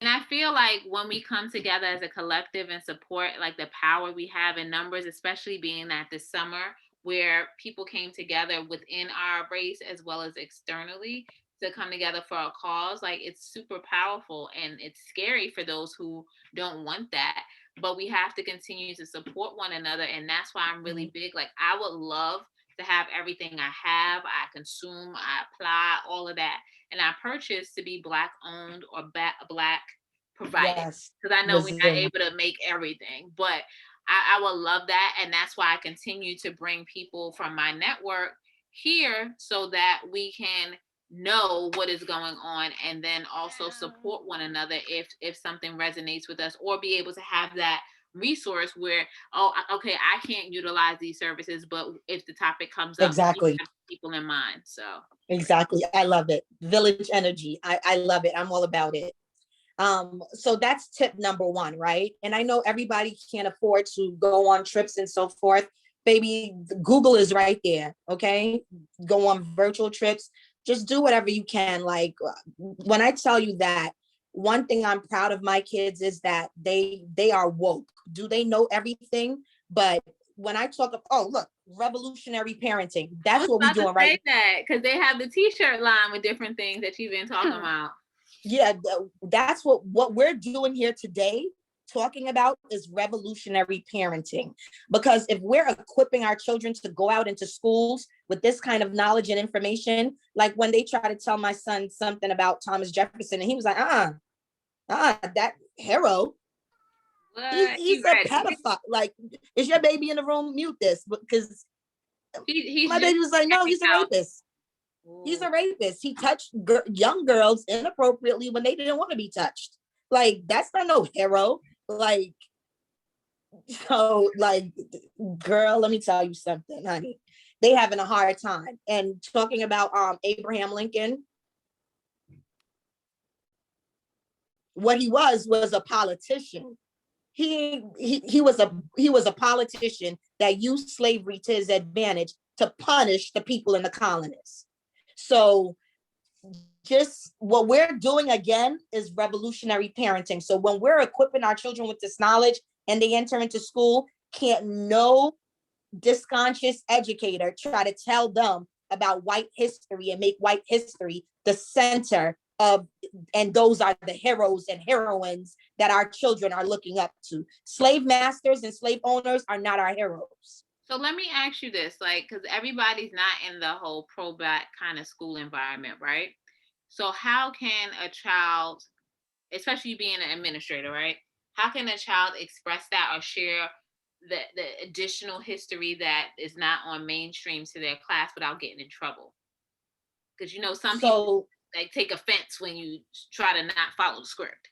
And I feel like when we come together as a collective and support, like, the power we have in numbers, especially being that this summer, where people came together within our race as well as externally to come together for a cause, like, it's super powerful, and it's scary for those who don't want that. But we have to continue to support one another. And that's why I'm really big. Like, I would love to have everything I have, I consume, I apply, all of that, and I purchase to be Black owned or Black provided. Because I know we're not able to make everything, but I would love that. And that's why I continue to bring people from my network here, so that we can know what is going on, and then also support one another if something resonates with us, or be able to have that resource where, okay, I can't utilize these services, but if the topic comes up, exactly, people in mind. So exactly, I love it. Village energy. I love it. I'm all about it. So that's tip number one, right? And I know everybody can't afford to go on trips and so forth. Baby, Google is right there. Okay, go on virtual trips. Just do whatever you can. Like, when I tell you that, one thing I'm proud of my kids is that they are woke. Do they know everything? But when I talk of, look, revolutionary parenting, that's what we're doing right now. Because they have the t-shirt line with different things that you've been talking about. Yeah, that's what we're doing here today, talking about, is revolutionary parenting. Because if we're equipping our children to go out into schools with this kind of knowledge and information, like when they try to tell my son something about Thomas Jefferson, and he was like, that hero, he's a pedophile. Like, is your baby in the room? Mute this, because my baby was like, no, he's a rapist. He's a rapist. He touched young girls inappropriately when they didn't want to be touched. Like, that's not no hero. Like, so, like, girl, let me tell you something, honey. They having a hard time. And talking about Abraham Lincoln, What he was a politician. He was a politician that used slavery to his advantage to punish the people in the colonies. So just what we're doing again is revolutionary parenting. So when we're equipping our children with this knowledge and they enter into school, can't no disconscious educator try to tell them about white history and make white history the center of, and those are the heroes and heroines that our children are looking up to. Slave masters and slave owners are not our heroes. So let me ask you this, like, because everybody's not in the whole pro-black kind of school environment, right? So how can a child, especially being an administrator, right? How can a child express that or share the additional history that is not on mainstream to their class without getting in trouble? Because, you know, some people like take offense when you try to not follow the script.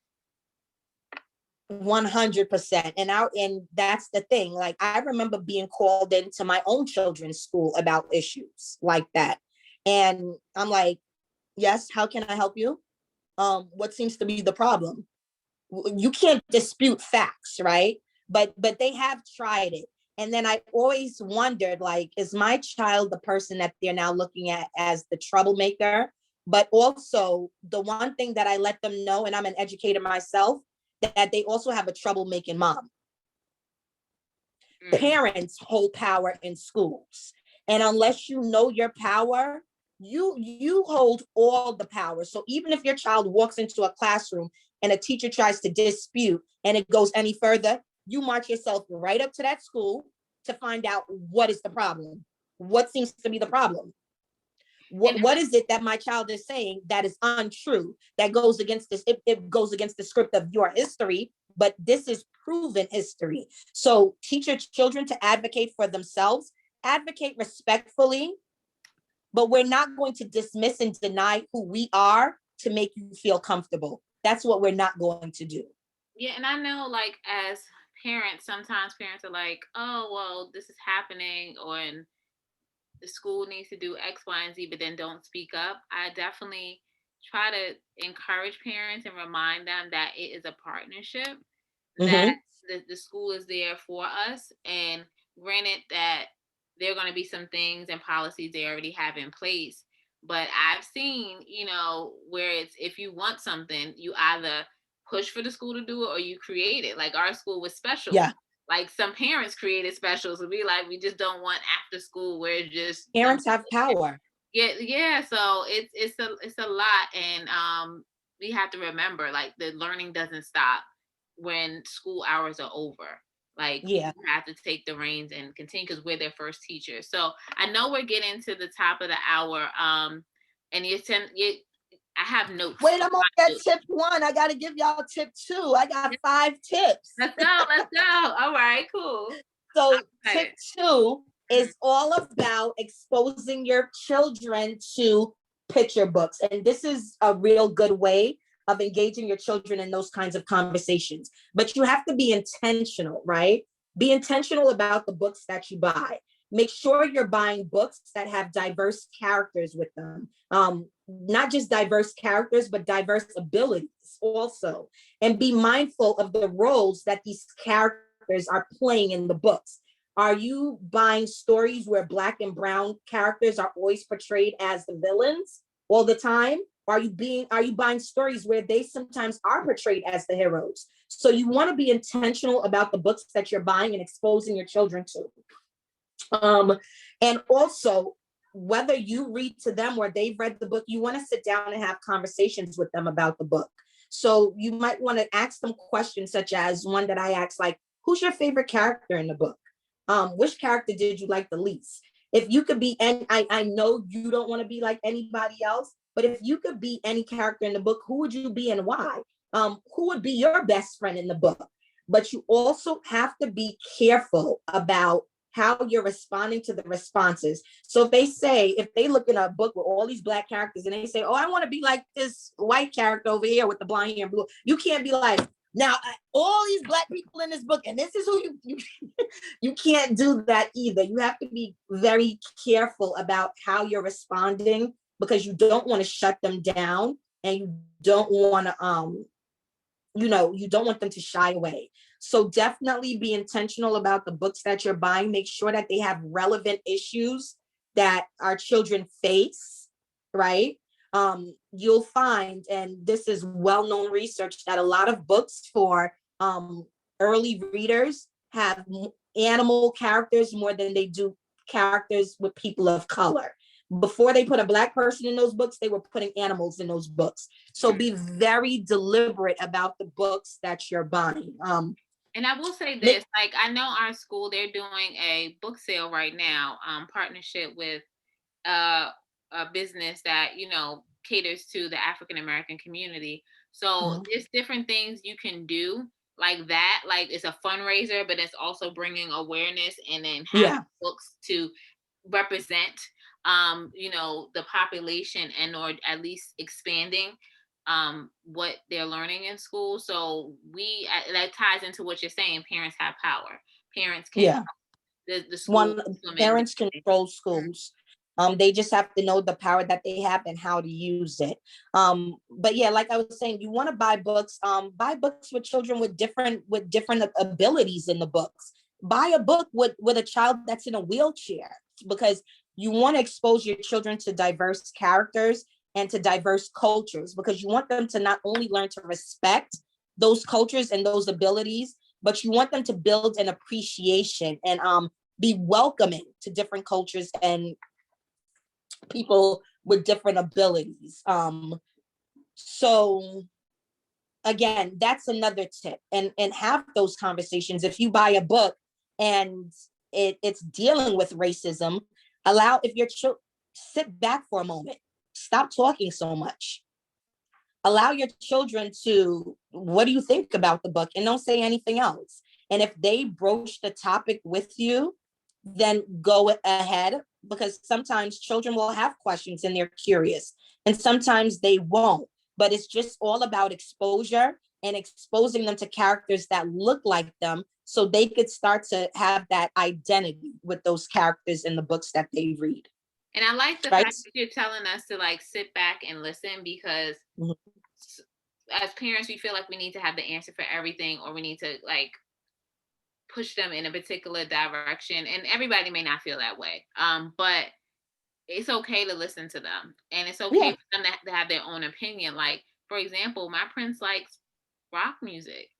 100%. And that's the thing. Like, I remember being called into my own children's school about issues like that. And I'm like, yes, how can I help you? What seems to be the problem? You can't dispute facts, right? But they have tried it. And then I always wondered, like, is my child the person that they're now looking at as the troublemaker? But also the one thing that I let them know, and I'm an educator myself, that they also have a troublemaking mom. Parents hold power in schools. And unless you know your power, you hold all the power. So even if your child walks into a classroom and a teacher tries to dispute and it goes any further, you march yourself right up to that school to find out what is the problem. What seems to be the problem? What is it that my child is saying that is untrue, that goes against this? It goes against the script of your history, but this is proven history. So teach your children to advocate for themselves, advocate respectfully, but we're not going to dismiss and deny who we are to make you feel comfortable. That's what we're not going to do. Yeah, and I know, like, as parents, sometimes parents are like, oh, well, this is happening, or the school needs to do X, Y, and Z, but then don't speak up. I definitely try to encourage parents and remind them that it is a partnership, that the school is there for us. And granted that there are going to be some things and policies they already have in place, but I've seen, you know, where it's, if you want something, you either push for the school to do it or you create it. Like our school was special. Yeah. Like some parents created specials. We like, we just don't want after school where it's just parents have power. Yeah. So it's a lot, and we have to remember, like, the learning doesn't stop when school hours are over. Like, you have to take the reins and continue, because we're their first teacher. So I know we're getting to the top of the hour. And I have notes. Wait, I'm on that tip 1. I got to give y'all tip 2. I got 5 tips. Let's go. All right, cool. So tip 2 is all about exposing your children to picture books. And this is a real good way of engaging your children in those kinds of conversations. But you have to be intentional, right? Be intentional about the books that you buy. Make sure you're buying books that have diverse characters with them. Not just diverse characters, but diverse abilities also. And be mindful of the roles that these characters are playing in the books. Are you buying stories where Black and brown characters are always portrayed as the villains all the time? Are you buying stories where they sometimes are portrayed as the heroes? So you want to be intentional about the books that you're buying and exposing your children to. And also, whether you read to them or they've read the book, you want to sit down and have conversations with them about the book. So you might want to ask them questions such as one that I asked, like, who's your favorite character in the book? Which character did you like the least? If you could be, and I know you don't want to be like anybody else, but if you could be any character in the book, who would you be and why? Who would be your best friend in the book? But you also have to be careful about how you're responding to the responses. So if they look in a book with all these Black characters and they say, oh, I want to be like this white character over here with the blonde hair and blue, you can't be like, now all these Black people in this book, and this is who you you can't do that either. You have to be very careful about how you're responding, because you don't want to shut them down and you don't want to you don't want them to shy away. So definitely be intentional about the books that you're buying. Make sure that they have relevant issues that our children face, right? You'll find, and this is well-known research, that a lot of books for early readers have animal characters more than they do characters with people of color. Before they put a Black person in those books, they were putting animals in those books. So be very deliberate about the books that you're buying. And I will say this, like, I know our school, they're doing a book sale right now, partnership with a business that, caters to the African American community. So there's different things you can do like that. Like, it's a fundraiser, but it's also bringing awareness, and then having books to represent, the population, and or at least expanding what they're learning in school. So that ties into what you're saying. Parents have power. Parents can, the school parents control schools. They just have to know the power that they have and how to use it. But yeah, like I was saying, you want to buy books with children with different abilities in the books. Buy a book with a child that's in a wheelchair, because you want to expose your children to diverse characters and to diverse cultures, because you want them to not only learn to respect those cultures and those abilities, but you want them to build an appreciation and be welcoming to different cultures and people with different abilities. So again, that's another tip, and have those conversations. If you buy a book and it's dealing with racism, if your children, sit back for a moment, stop talking so much, allow your children to, what do you think about the book, and don't say anything else. And if they broach the topic with you, then go ahead, because sometimes children will have questions and they're curious, and sometimes they won't. But it's just all about exposure and exposing them to characters that look like them, so they could start to have that identity with those characters in the books that they read. And I like the fact that you're telling us to, like, sit back and listen, because as parents, we feel like we need to have the answer for everything, or we need to, like, push them in a particular direction. And everybody may not feel that way. But it's okay to listen to them, and it's okay for them to have their own opinion. Like, for example, my prince likes rock music,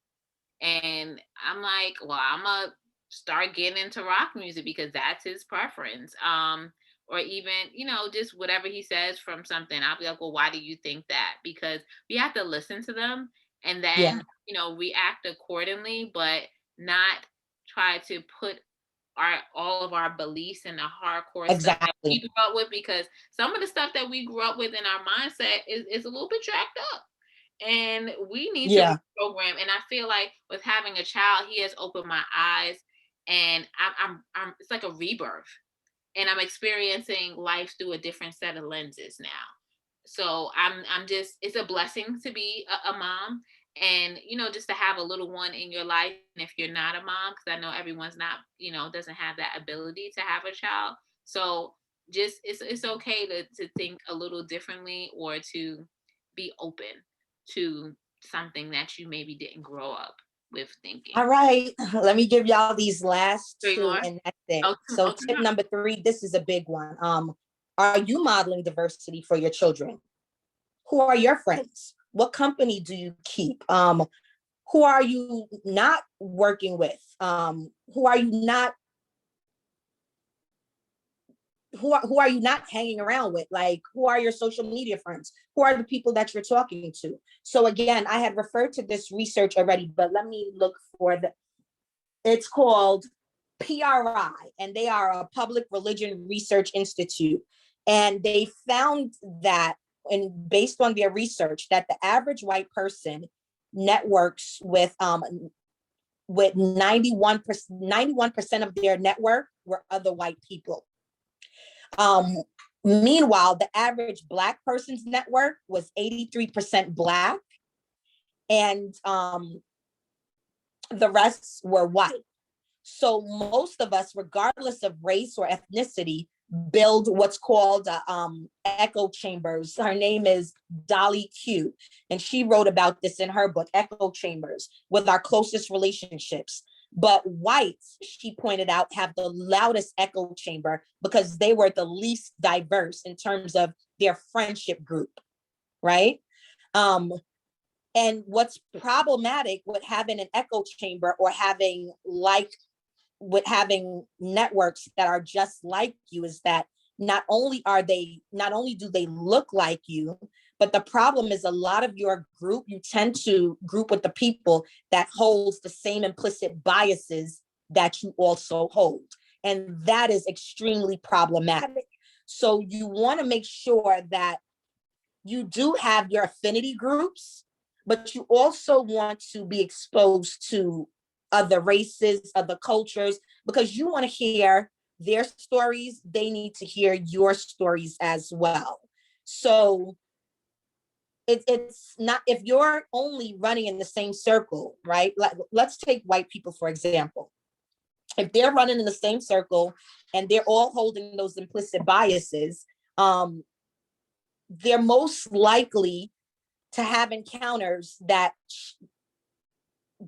and I'm like, well, I'm gonna start getting into rock music because that's his preference. Or even, just whatever he says from something, I'll be like, well, why do you think that? Because we have to listen to them, and then, react accordingly, but not try to put all of our beliefs in the hardcore stuff that we grew up with, because some of the stuff that we grew up with in our mindset is a little bit jacked up, and we need to program. And I feel like with having a child, he has opened my eyes, and I'm it's like a rebirth, and I'm experiencing life through a different set of lenses now. So I'm just, it's a blessing to be a mom, and just to have a little one in your life. And if you're not a mom, because I know everyone's not, doesn't have that ability to have a child, so just, it's okay to think a little differently, or to be open to something that you maybe didn't grow up with thinking. All right, let me give y'all these last two, and that's it. So tip no. number 3, this is a big one. Are you modeling diversity for your children? Who are your friends? What company do you keep? Who are you not working with? Who are you not hanging around with? Like, who are your social media friends? Who are the people that you're talking to? So again, I had referred to this research already, but let me look for it's called PRI, and they are a public religion research institute. And they found that, and based on their research, that the average white person networks with 91% of their network were other white people. Meanwhile, the average Black person's network was 83% Black, and the rest were white. So most of us, regardless of race or ethnicity, build what's called echo chambers. Her name is Dolly Q, and she wrote about this in her book, Echo Chambers, with our closest relationships. But whites, she pointed out, have the loudest echo chamber because they were the least diverse in terms of their friendship group, right? And what's problematic with having an echo chamber or having with having networks that are just like you is that not only do they look like you, but the problem is a lot of your group, you tend to group with the people that holds the same implicit biases that you also hold. And that is extremely problematic. So you want to make sure that you do have your affinity groups, but you also want to be exposed to other races, other cultures, because you want to hear their stories. They need to hear your stories as well. So it's not, if you're only running in the same circle, right? Like, let's take white people, for example. If they're running in the same circle and they're all holding those implicit biases, they're most likely to have encounters that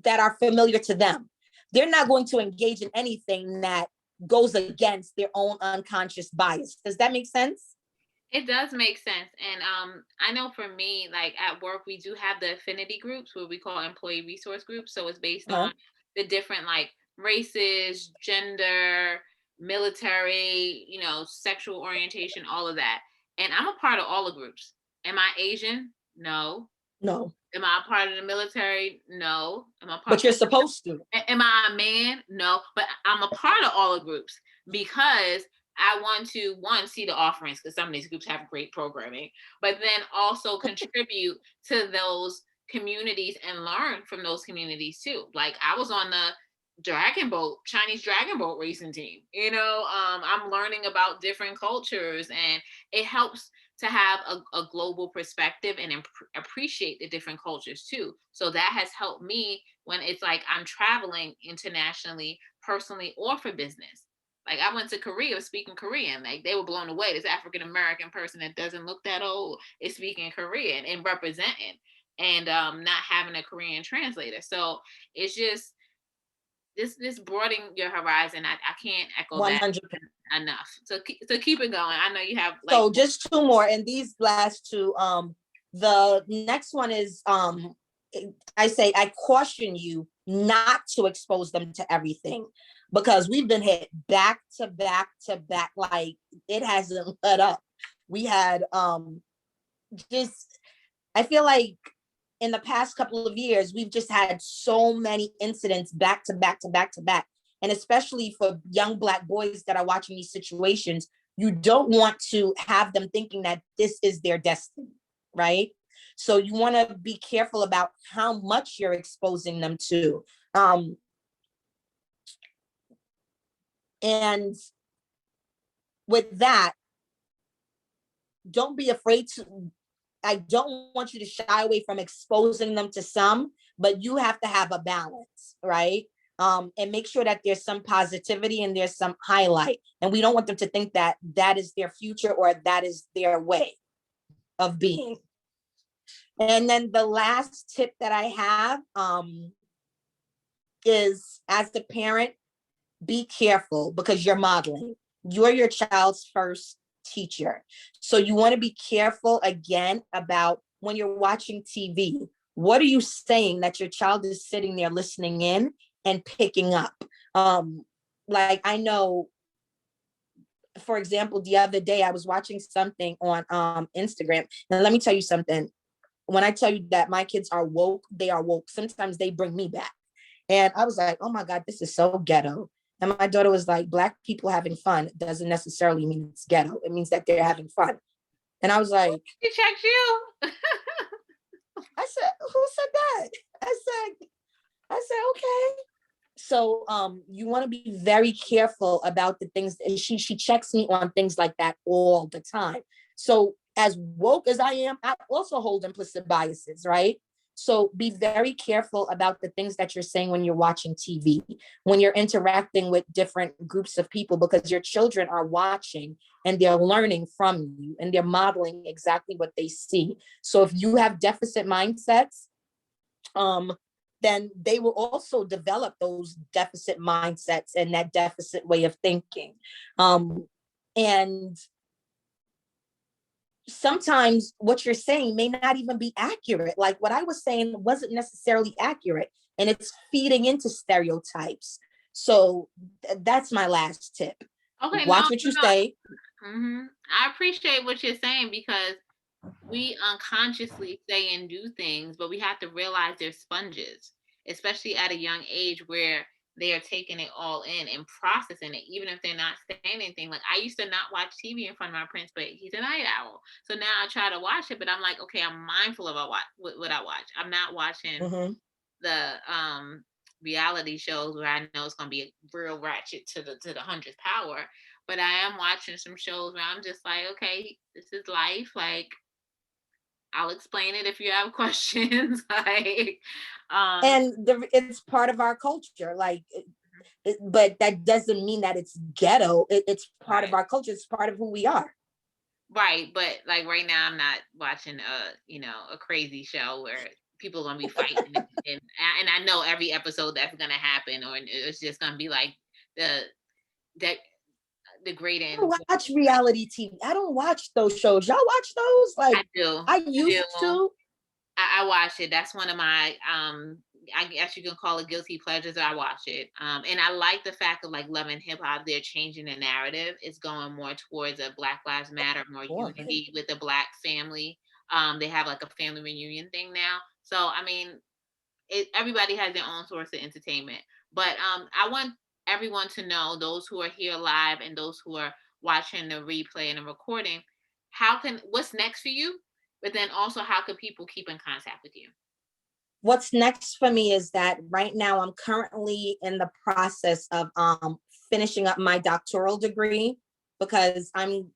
are familiar to them. They're not going to engage in anything that goes against their own unconscious bias. Does that make sense? It does make sense. And I know for me, like at work, we do have the affinity groups, what we call employee resource groups. So it's based on the different like races, gender, military, sexual orientation, all of that. And I'm a part of all the groups. Am I Asian? No. No. Am I a part of the military? No. Am I part But you're supposed to. Am I a man? No. But I'm a part of all the groups because I want to, one, see the offerings because some of these groups have great programming, but then also contribute to those communities and learn from those communities too. Like I was on the Chinese dragon boat racing team. I'm learning about different cultures, and it helps to have a global perspective and appreciate the different cultures too. So that has helped me when it's like I'm traveling internationally, personally, or for business. Like I went to Korea speaking Korean. Like they were blown away. This African American person that doesn't look that old is speaking Korean and representing, and not having a Korean translator. So it's just this broadening your horizon. I can't echo 100%. That enough. So keep it going. I know you have so just two more, and these last two. The next one is I caution you not to expose them to everything, because we've been hit back to back to back, like it hasn't let up. We had just, I feel like in the past couple of years, we've just had so many incidents back to back to back to back. And especially for young Black boys that are watching these situations, you don't want to have them thinking that this is their destiny, right? So you want to be careful about how much you're exposing them to. And with that, don't be afraid to, I don't want you to shy away from exposing them to some, but you have to have a balance, right? And make sure that there's some positivity and there's some highlight. And we don't want them to think that that is their future or that is their way of being. And then the last tip that I have is, as a parent, be careful, because you're modeling. You're your child's first teacher. So you want to be careful again about when you're watching TV. What are you saying that your child is sitting there listening in and picking up? Like I know, for example, the other day I was watching something on Instagram. And let me tell you something. When I tell you that my kids are woke, they are woke. Sometimes they bring me back. And I was like, oh my God, this is so ghetto. And my daughter was like, Black people having fun doesn't necessarily mean it's ghetto. It means that they're having fun. And I was like, he checked you. I said, who said that? I said, okay. So you want to be very careful about the things. And she checks me on things like that all the time. So as woke as I am, I also hold implicit biases, right? So be very careful about the things that you're saying when you're watching TV, when you're interacting with different groups of people, because your children are watching and they're learning from you and they're modeling exactly what they see. So if you have deficit mindsets, then they will also develop those deficit mindsets and that deficit way of thinking. And sometimes what you're saying may not even be accurate. Like what I was saying wasn't necessarily accurate, and it's feeding into stereotypes. So that's my last tip. Okay, Watch what you say. I appreciate what you're saying, because we unconsciously say and do things, but we have to realize they're sponges, especially at a young age where they are taking it all in and processing it, even if they're not saying anything. Like, I used to not watch TV in front of my prince, but he's a night owl. So now I try to watch it, but I'm like, okay, I'm mindful of what I watch. I'm not watching the reality shows where I know it's gonna be a real ratchet to the hundredth power. But I am watching some shows where I'm just like, okay, this is life. Like, I'll explain it if you have questions. Like, And it's part of our culture. Like, but that doesn't mean that it's ghetto. It's part of our culture. It's part of who we are. Right, but like right now, I'm not watching a crazy show where people are gonna be fighting, and I know every episode that's gonna happen, or it's just gonna be like the degrading. I don't watch reality TV. I don't watch those shows. Y'all watch those? Like, I do. I used to. I watch it. That's one of my I guess you can call it guilty pleasures. I watch it. And I like the fact of like Love and Hip Hop, they're changing the narrative. It's going more towards a Black Lives Matter, more unity with the Black family. They have like a family reunion thing now. So I mean, everybody has their own source of entertainment. But I want everyone to know, those who are here live and those who are watching the replay and the recording, what's next for you? But then also, how can people keep in contact with you? What's next for me is that right now I'm currently in the process of finishing up my doctoral degree, because I'm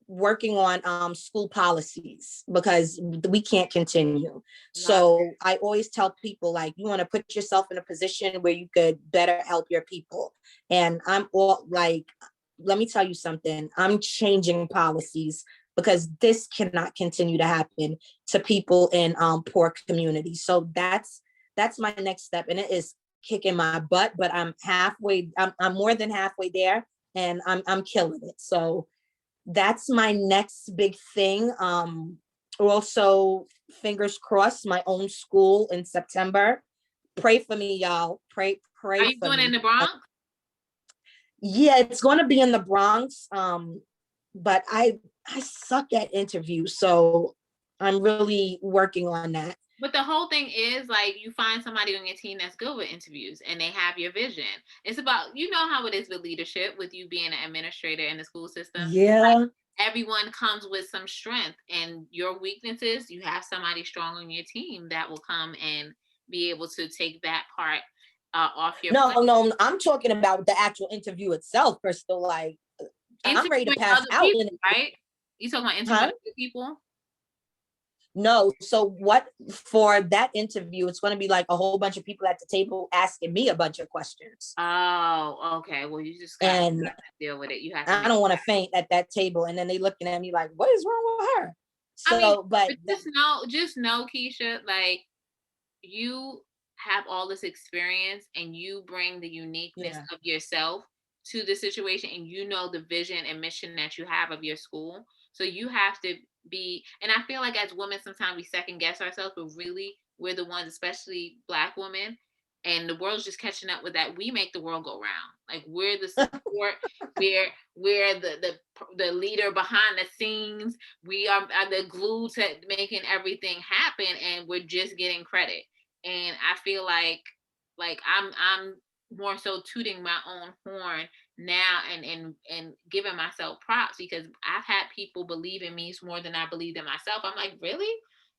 working on school policies, because we can't continue. So I always tell people, like, you want to put yourself in a position where you could better help your people. And I'm all like, let me tell you something, I'm changing policies, because this cannot continue to happen to people in poor communities. So that's my next step, and it is kicking my butt, but I'm halfway. I'm more than halfway there, and I'm killing it. So that's my next big thing. Also, fingers crossed, my own school in September. Pray for me, y'all. Pray for me. Are you doing it in the Bronx? Yeah, it's going to be in the Bronx. But I suck at interviews, so I'm really working on that. But the whole thing is, like, you find somebody on your team that's good with interviews and they have your vision. It's about, you know how it is with leadership, with you being an administrator in the school system. Yeah. Like, everyone comes with some strength, and your weaknesses, you have somebody strong on your team that will come and be able to take that part off your plate. No, I'm talking about the actual interview itself, Crystal. Like, I'm ready to pass out. People, right? You talking about interviewing other people? No. So what, for that interview, it's going to be like a whole bunch of people at the table asking me a bunch of questions. Oh, okay. Well, you just got to deal with it. You have to. I don't want to faint at that table, and then they looking at me like, what is wrong with her? So, I mean, but just know, Keisha, like, you have all this experience and you bring the uniqueness of yourself to the situation, and you know the vision and mission that you have of your school. So you have to be, and I feel like as women, sometimes we second guess ourselves, but really we're the ones, especially Black women, and the world's just catching up with that. We make the world go round. Like, we're the support, we're the leader behind the scenes. We are the glue to making everything happen, and we're just getting credit. And I feel like I'm more so tooting my own horn now and giving myself props, because I've had people believe in me more than I believed in myself. I'm like, really?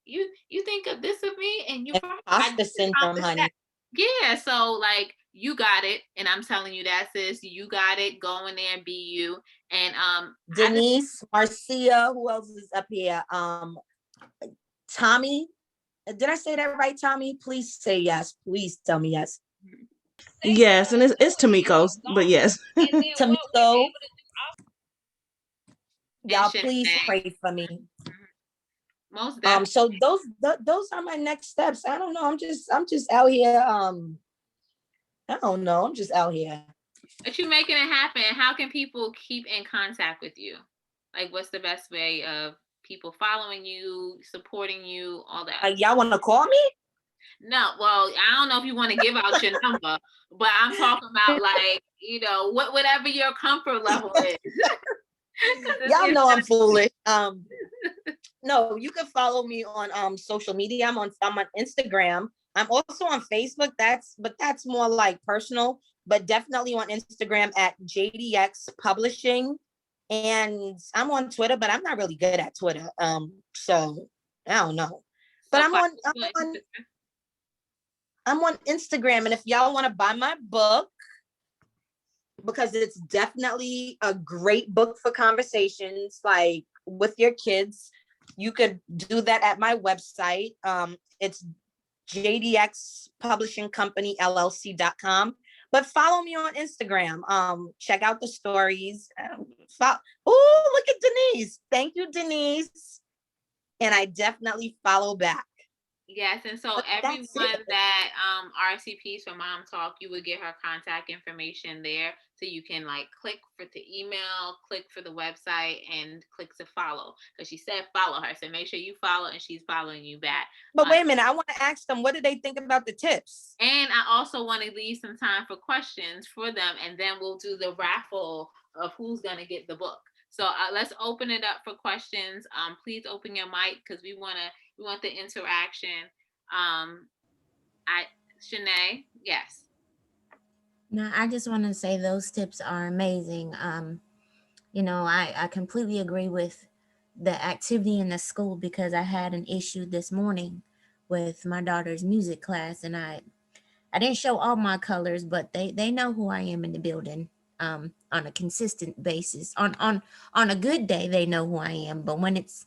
You think of this of me? And you imposter syndrome, honey. Yeah, so like, you got it, and I'm telling you that, sis, you got it. Go in there and be you. And Denise, Marcia, who else is up here? Tommy Did I say that right, Tommy? Please say yes. Please tell me yes. Yes, and it's Tamiko's, but yes. Tamiko, y'all Shanae. please pray for me. Most definitely. So those are my next steps. I don't know. I'm just out here. I don't know. I'm just out here. But you're making it happen. How can people keep in contact with you? Like, what's the best way of people following you, supporting you, all that? Y'all want to call me? No, well, I don't know if you want to give out your number, but I'm talking about like, whatever your comfort level is. Y'all know I'm foolish. No, you can follow me on social media. I'm on Instagram. I'm also on Facebook. That's more like personal, but definitely on Instagram at JDX Publishing. And I'm on Twitter, but I'm not really good at Twitter. So I don't know. But I'm on Instagram, and if y'all want to buy my book, because it's definitely a great book for conversations like with your kids, you could do that at my website. It's JDX Publishing Company LLC.com. But follow me on Instagram. Check out the stories. Oh, look at Denise. Thank you, Denise. And I definitely follow back. Yes, and so everyone that RSVPs for Mom Talk, you would get her contact information there, so you can like click for the email, click for the website, and click to follow, because she said follow her, so make sure you follow and she's following you back. But wait a minute, I want to ask them, what do they think about the tips? And I also want to leave some time for questions for them, and then we'll do the raffle of who's going to get the book. So let's open it up for questions. Please open your mic, because we want the interaction. Shanae, yes. No, I just want to say those tips are amazing. I completely agree with the activity in the school, because I had an issue this morning with my daughter's music class, and I didn't show all my colors, but they know who I am in the building on a consistent basis. On a good day, they know who I am, but when it's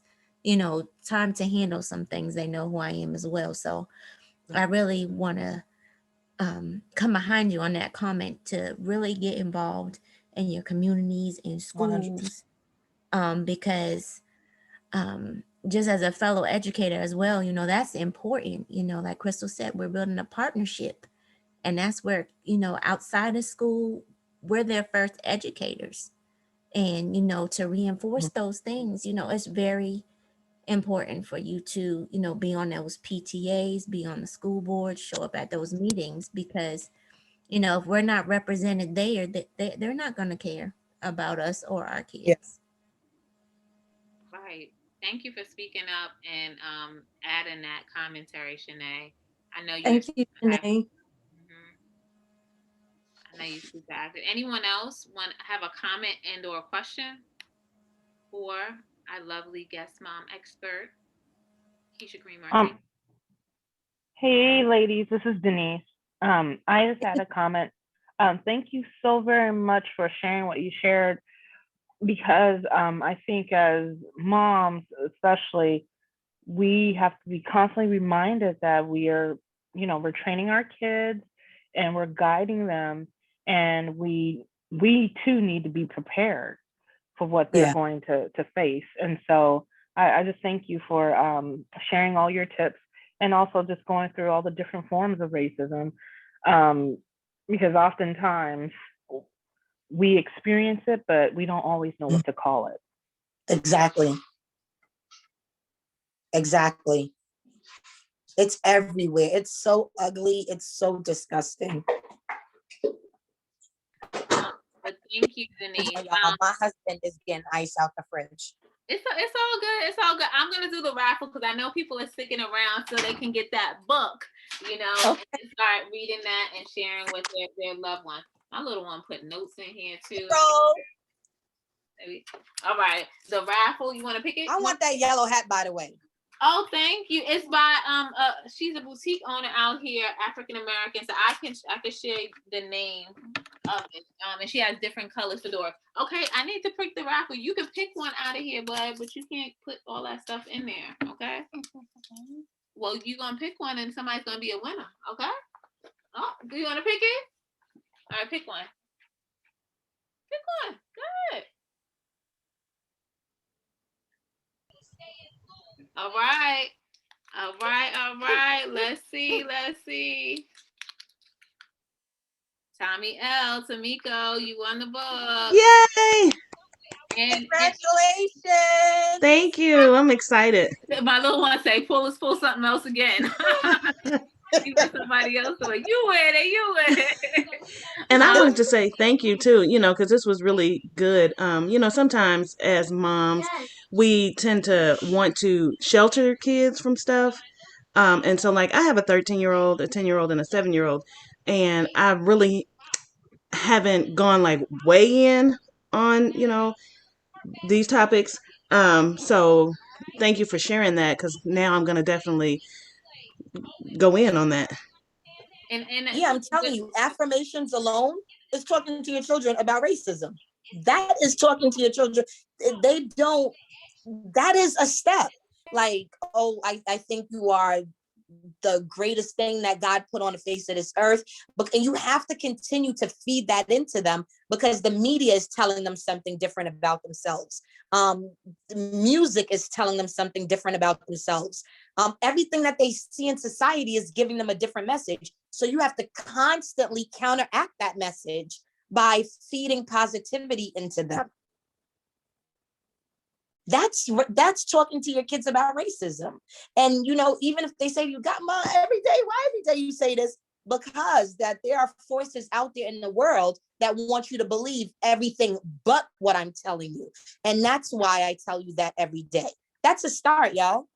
time to handle some things, they know who I am as well. So I really want to come behind you on that comment to really get involved in your communities, in schools, because just as a fellow educator as well, that's important. Like Crystal said, we're building a partnership, and that's where, outside of school, we're their first educators. And, to reinforce those things, it's very important for you to, be on those PTAs, be on the school board, show up at those meetings, because, if we're not represented there, they're not going to care about us or our kids. Yes. Right. Thank you for speaking up and adding that commentary, Shanae. I know you. Thank you, Shanae. I know you're super active. Anyone else want to have a comment and or a question for our lovely guest mom expert, Keisha Green Martinez? Hey, ladies, this is Denise. I just had a comment. Thank you so very much for sharing what you shared, because I think as moms, especially, we have to be constantly reminded that we're training our kids and we're guiding them, and we too need to be prepared for what they're going to face. And so I just thank you for sharing all your tips, and also just going through all the different forms of racism, because oftentimes we experience it, but we don't always know what to call it. Exactly. It's everywhere. It's so ugly. It's so disgusting. But thank you, Denise. My husband is getting ice out the fridge. It's all good. It's all good. I'm gonna do the raffle, because I know people are sticking around so they can get that book, and start reading that and sharing with their loved one. My little one put notes in here too. All right, the raffle. You want to pick it? I want that yellow hat, by the way. Oh, thank you. It's by she's a boutique owner out here, African American. So I can share the name of it. And she has different colors for doors. Okay, I need to pick the raffle. You can pick one out of here, bud, but you can't put all that stuff in there. Okay. well, you're gonna pick one, and somebody's gonna be a winner. Okay. Oh, do you want to pick it? All right, pick one. Pick one. Good. All right. All right. All right. Let's see. Let's see. Tommy L. Tamiko, you won the book. Yay! And Congratulations. Thank you. I'm excited. my little one say, pull something else again. You let somebody else do it. You win it. You win it. And I wanted to say thank you too, because this was really good. Sometimes as moms, we tend to want to shelter kids from stuff. And so like I have a 13-year-old, a 10-year-old, and a 7-year-old, and I really haven't gone like way in on, these topics. So thank you for sharing that, because now I'm gonna definitely go in on that. And Yeah, I'm telling you, affirmations alone is talking to your children about racism. That is talking to your children. They don't, that is a step. Like, oh, I think you are the greatest thing that God put on the face of this earth. And you have to continue to feed that into them, because the media is telling them something different about themselves. The music is telling them something different about themselves. Everything that they see in society is giving them a different message. So you have to constantly counteract that message by feeding positivity into them. That's talking to your kids about racism. And even if they say, you got mom every day, why every day you say this? Because that there are forces out there in the world that want you to believe everything but what I'm telling you. And that's why I tell you that every day. That's a start, y'all.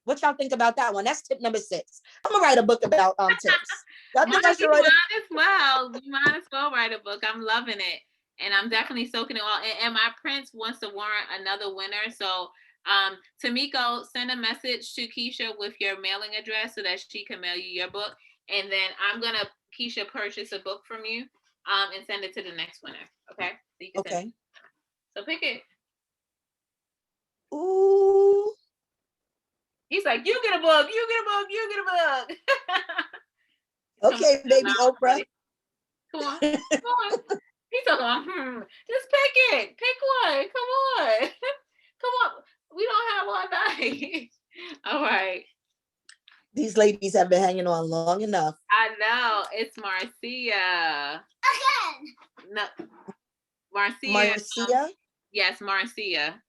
What y'all think about that one? That's tip number 6. I'm gonna write a book about tips. Y'all think I should write as well. You might as well write a book. I'm loving it. And I'm definitely soaking it all. And my prince wants to warrant another winner. So Tamiko, send a message to Keisha with your mailing address so that she can mail you your book. And then I'm gonna, Keisha, purchase a book from you and send it to the next winner. Okay? So you can okay. So pick it. Ooh. He's like, you get a book, you get a book, you get a book. Okay, baby Oprah. Come on. Come on. He's talking, just pick it. Pick one. Come on. Come on. We don't have all night. All right. These ladies have been hanging on long enough. I know. It's Marcia. Again. No. Marcia? Yes, Marcia.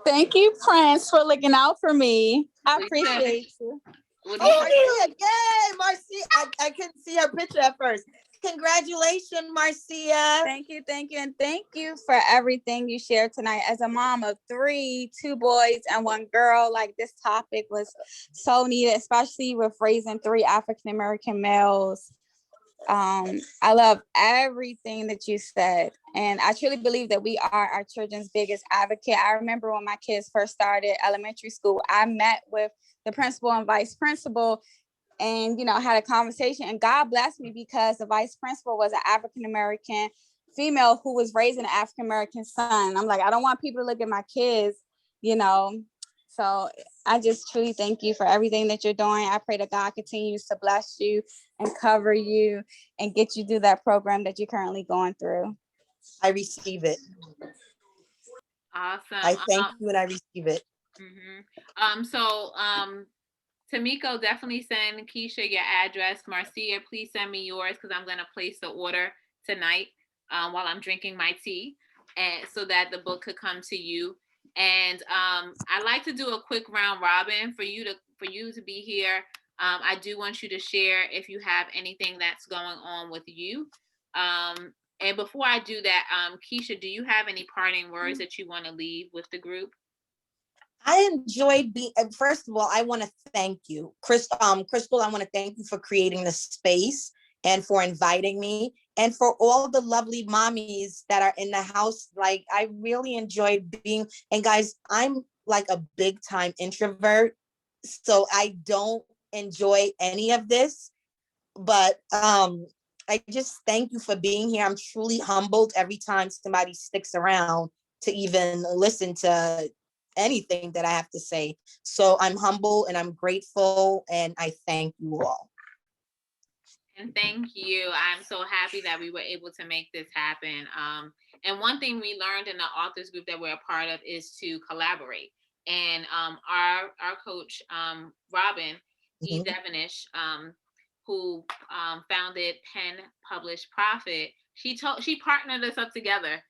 Thank you, Prince, for looking out for me. I appreciate you. Marcia, yay, Marcia. I couldn't see her picture at first. Congratulations, Marcia. Thank you. And thank you for everything you shared tonight. As a mom of 3, 2 boys and 1 girl, like this topic was so needed, especially with raising 3 African-American males. I love everything that you said. And I truly believe that we are our children's biggest advocate. I remember when my kids first started elementary school, I met with the principal and vice principal and, had a conversation, and God blessed me because the vice principal was an African-American female who was raising an African-American son. I'm like, I don't want people to look at my kids, So I just truly thank you for everything that you're doing. I pray that God continues to bless you and cover you and get you through that program that you're currently going through. I receive it. Awesome. I thank you and I receive it. Tamiko, definitely send Keisha your address. Marcia, please send me yours because I'm going to place the order tonight while I'm drinking my tea, and so that the book could come to you. And I'd like to do a quick round robin for you to be here. I do want you to share if you have anything that's going on with you. And before I do that, Keisha, do you have any parting words that you want to leave with the group? I enjoyed first of all, I want to thank you, Crystal. I want to thank you for creating the space and for inviting me, and for all the lovely mommies that are in the house. Like, I really enjoyed being, and guys, I'm like a big time introvert, so I don't enjoy any of this, but I just thank you for being here. I'm truly humbled every time somebody sticks around to even listen to anything that I have to say. So I'm humble and I'm grateful, and I thank you all. And thank you. I'm so happy that we were able to make this happen. And one thing we learned in the authors group that we're a part of is to collaborate. And our coach, Robin E. Devonish, who founded Pen Published Profit, she partnered us up together.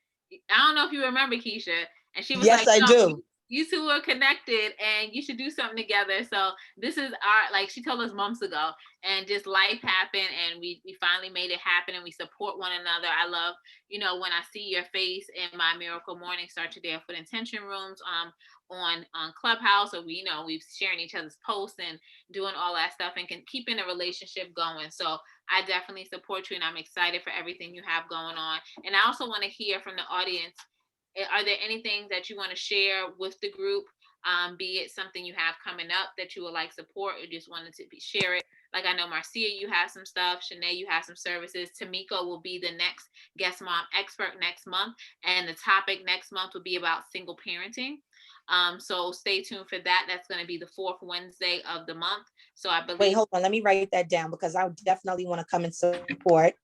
I don't know if you remember, Keisha, and she was yes, like, I do. You two are connected and you should do something together. So this is our, like she told us months ago, and just life happened and we finally made it happen, and we support one another. I love, when I see your face in my Miracle Morning Start Your Day Off with Intention rooms on Clubhouse, or we've sharing each other's posts and doing all that stuff and keeping the relationship going. So I definitely support you, and I'm excited for everything you have going on. And I also want to hear from the audience. Are there anything that you want to share with the group? Be it something you have coming up that you would like support, or just wanted to share it. Like I know Marcia, you have some stuff. Shanae, you have some services. Tamika will be the next guest mom expert next month, and the topic next month will be about single parenting. So stay tuned for that. That's going to be the 4th Wednesday of the month. So I believe. Wait, hold on. Let me write that down because I definitely want to come and support.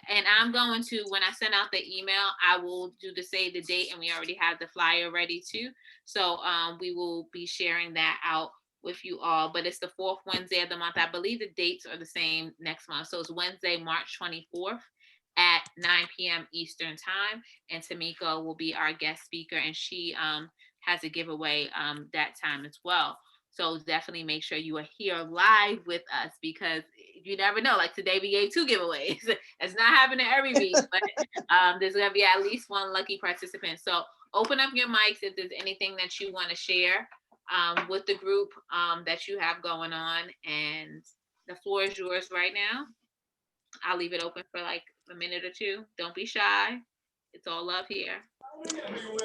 And I'm going to, when I send out the email, I will do the save the date, and we already have the flyer ready too. So we will be sharing that out with you all. But it's the 4th Wednesday of the month. I believe the dates are the same next month. So it's Wednesday, March 24th at 9 p.m. Eastern time. And Tamika will be our guest speaker, and she has a giveaway that time as well. So definitely make sure you are here live with us, because you never know. Like today, we gave 2 giveaways. It's not happening every week, but there's going to be at least one lucky participant. So open up your mics if there's anything that you want to share with the group that you have going on. And the floor is yours right now. I'll leave it open for like a minute or two. Don't be shy. It's all love here.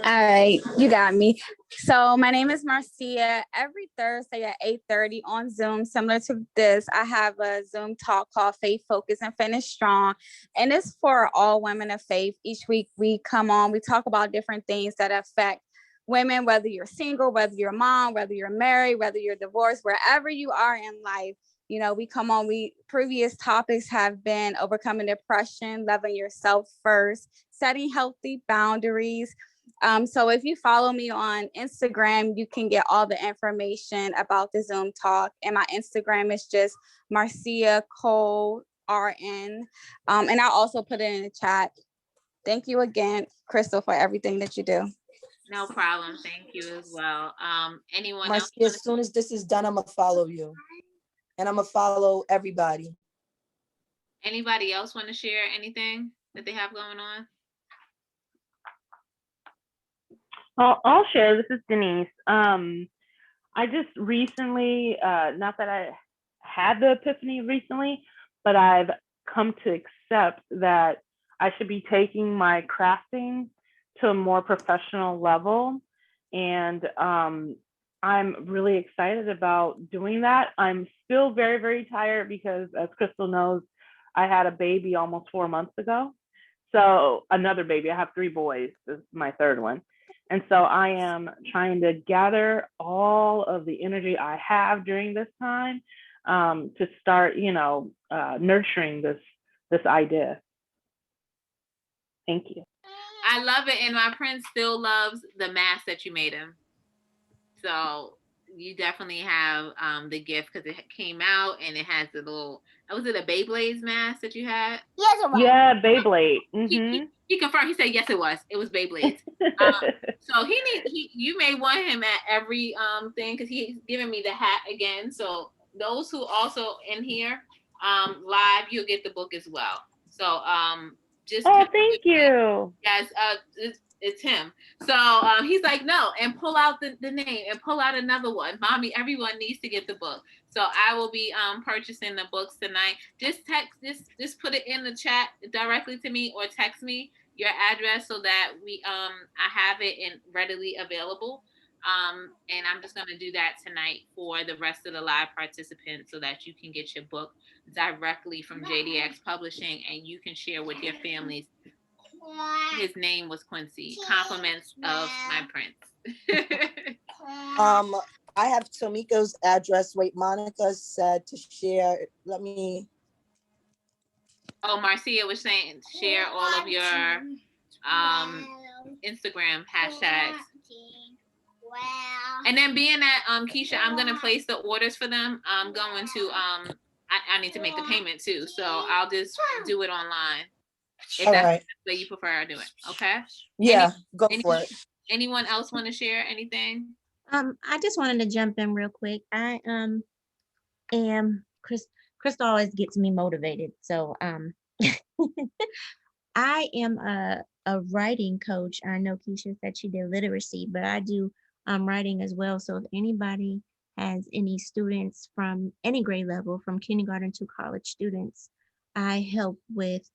All right, you got me. So my name is Marcia. Every Thursday at 8:30 on Zoom, similar to this, I have a Zoom talk called Faith, Focus, and Finish Strong. And it's for all women of faith. Each week we come on, we talk about different things that affect women, whether you're single, whether you're a mom, whether you're married, whether you're divorced, wherever you are in life. We come on, previous topics have been overcoming depression, loving yourself first, setting healthy boundaries. So if you follow me on Instagram, you can get all the information about the Zoom talk. And my Instagram is just Marcia Cole RN. And I'll also put it in the chat. Thank you again, Crystal, for everything that you do. No problem. Thank you as well. Anyone Marcia, else? as soon as this is done, I'm going to follow you. And I'm going to follow everybody. Anybody else want to share anything that they have going on? I'll share. This is Denise. I just recently, not that I had the epiphany recently, but I've come to accept that I should be taking my crafting to a more professional level. And I'm really excited about doing that. I'm still very, very tired because, as Crystal knows, I had a baby almost 4 months ago. So another baby. I have 3 boys. This is my 3rd one. And so I am trying to gather all of the energy I have during this time to start, nurturing this idea. Thank you. I love it. And my prince still loves the mask that you made him. So you definitely have the gift, because it came out and it has the little, was it a Beyblade mask that you had? Yes, it was. Yeah, Beyblade. Mm-hmm. He confirmed. He said yes, it was. It was Beyblade. So you may want him at every thing, because he's giving me the hat again. So those who also in here live, you'll get the book as well. So just thank you. Yes, it's him. So he's like, no, and pull out the name and pull out another one. Mommy, everyone needs to get the book. So I will be purchasing the books tonight. Just just put it in the chat directly to me, or text me your address so that I have it readily available. And I'm just gonna do that tonight for the rest of the live participants, so that you can get your book directly from JDX Publishing, and you can share with your families. His name was Quincy. Compliments of my prince. I have Tomiko's address. Wait, Monica said to share. Let me. Oh, Marcia was saying share all of your Instagram hashtags. And then being that Keisha, I'm gonna place the orders for them. I'm going to I need to make the payment too, so I'll just do it online. If All that's right. the way you prefer, I do it. Okay. Yeah, go for it. Anyone else want to share anything? I just wanted to jump in real quick. I am Crystal always gets me motivated. So I am a writing coach. I know Keisha said she did literacy, but I do writing as well. So if anybody has any students from any grade level, from kindergarten to college students, I help with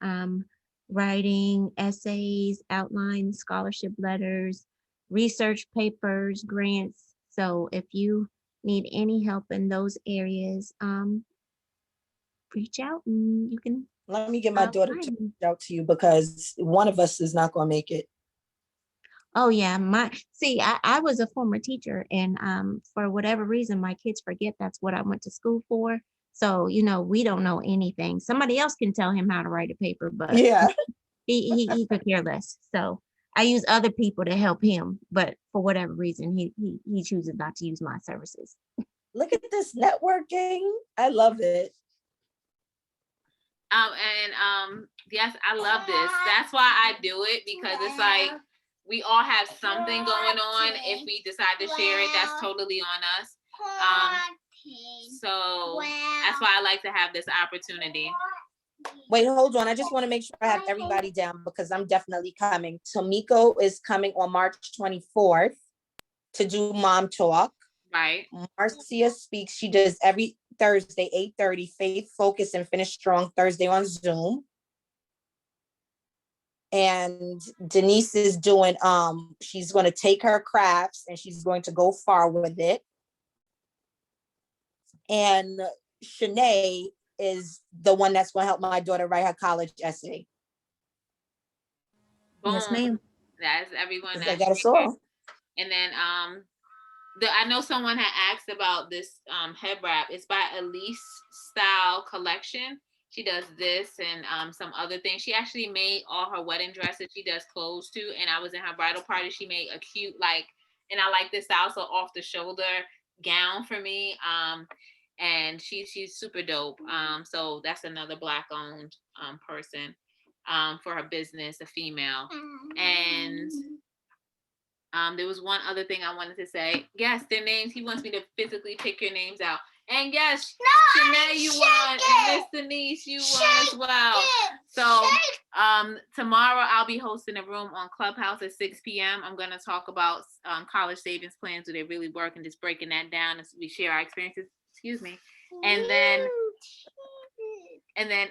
writing essays, outlines, scholarship letters, research papers, grants. So if you need any help in those areas, reach out and you can. Let me get my daughter to reach out to you because one of us is not going to make it. Oh yeah, I was a former teacher, and for whatever reason my kids forget that's what I went to school for. So, we don't know anything. Somebody else can tell him how to write a paper, but Yeah. he could care less. So I use other people to help him, but for whatever reason he chooses not to use my services. Look at this networking. I love it. Yes, I love this. That's why I do it, because it's like we all have something going on. If we decide to share it, that's totally on us. So that's why I like to have this opportunity. Wait, hold on. I just want to make sure I have everybody down because I'm definitely coming. Tomiko is coming on March 24th to do Mom Talk. Right. Marcia speaks. She does every Thursday, 8:30, Faith, Focus, and Finish Strong Thursday on Zoom. And Denise is doing, she's going to take her crafts and she's going to go far with it. And Shanae is the one that's going to help my daughter write her college essay. Boom. Yes, ma'am. That's everyone. I got us all. And then I know someone had asked about this head wrap. It's by Elise Style Collection. She does this and some other things. She actually made all her wedding dresses. She does clothes too. And I was in her bridal party. She made a cute, and I like this style, so off the shoulder gown for me. And she's super dope. So that's another Black owned person for her business, a female. And there was one other thing I wanted to say. Yes, their names. He wants me to physically pick your names out. And yes, Shanae, you won. And Miss Denise, you won as well. So tomorrow I'll be hosting a room on Clubhouse at 6 p.m. I'm going to talk about college savings plans. Do they really work? And just breaking that down as we share our experiences. Excuse me. And then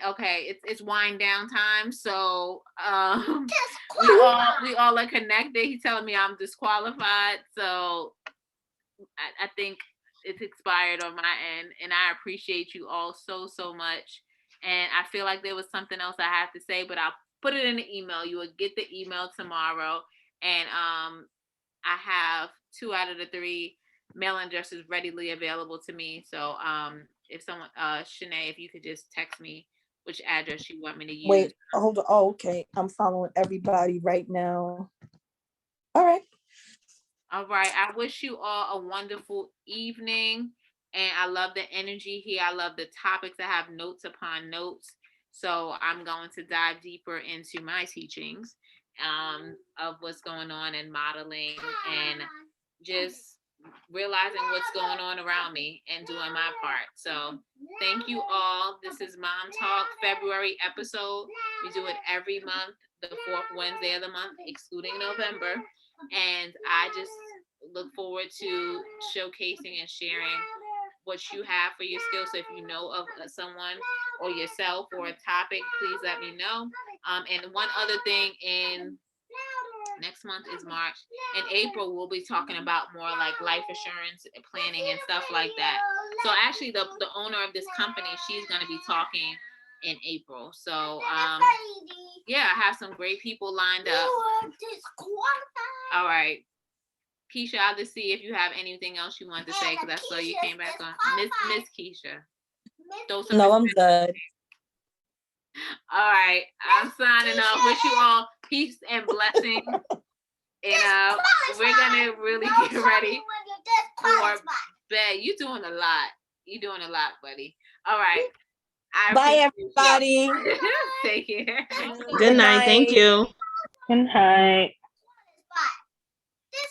okay, it's wind down time. So we all are connected. He's telling me I'm disqualified. So I think it's expired on my end, and I appreciate you all so much. And I feel like there was something else I have to say, but I'll put it in the email. You will get the email tomorrow. And I have 2 out of the 3 mailing addresses readily available to me. So if someone, Shanae, if you could just text me which address you want me to use. Wait, hold on. Oh, okay. I'm following everybody right now. All right. All right. I wish you all a wonderful evening. And I love the energy here. I love the topics. I have notes upon notes. So I'm going to dive deeper into my teachings of what's going on in modeling and just realizing what's going on around me and doing my part. So thank you all. This is Mom Talk February episode. We do it every month, the 4th Wednesday of the month, excluding November. And I just look forward to showcasing and sharing what you have for your skills. So if you know of someone or yourself or a topic, please let me know. And one other thing, in next month is March. In April, we'll be talking about more like life assurance planning and stuff like that. So actually the owner of this company, she's going to be talking in April. So yeah, I have some great people lined up. All right. Keisha, I'll just see if you have anything else you want to say, because I saw you came back on. Miss Keisha. No, I'm good. All right, I'm signing off. Wish you all peace and blessings. And we're gonna really get ready for bed. You're doing a lot. You're doing a lot, buddy. All right. Bye, everybody. Take care. Good night. Thank you. Good night.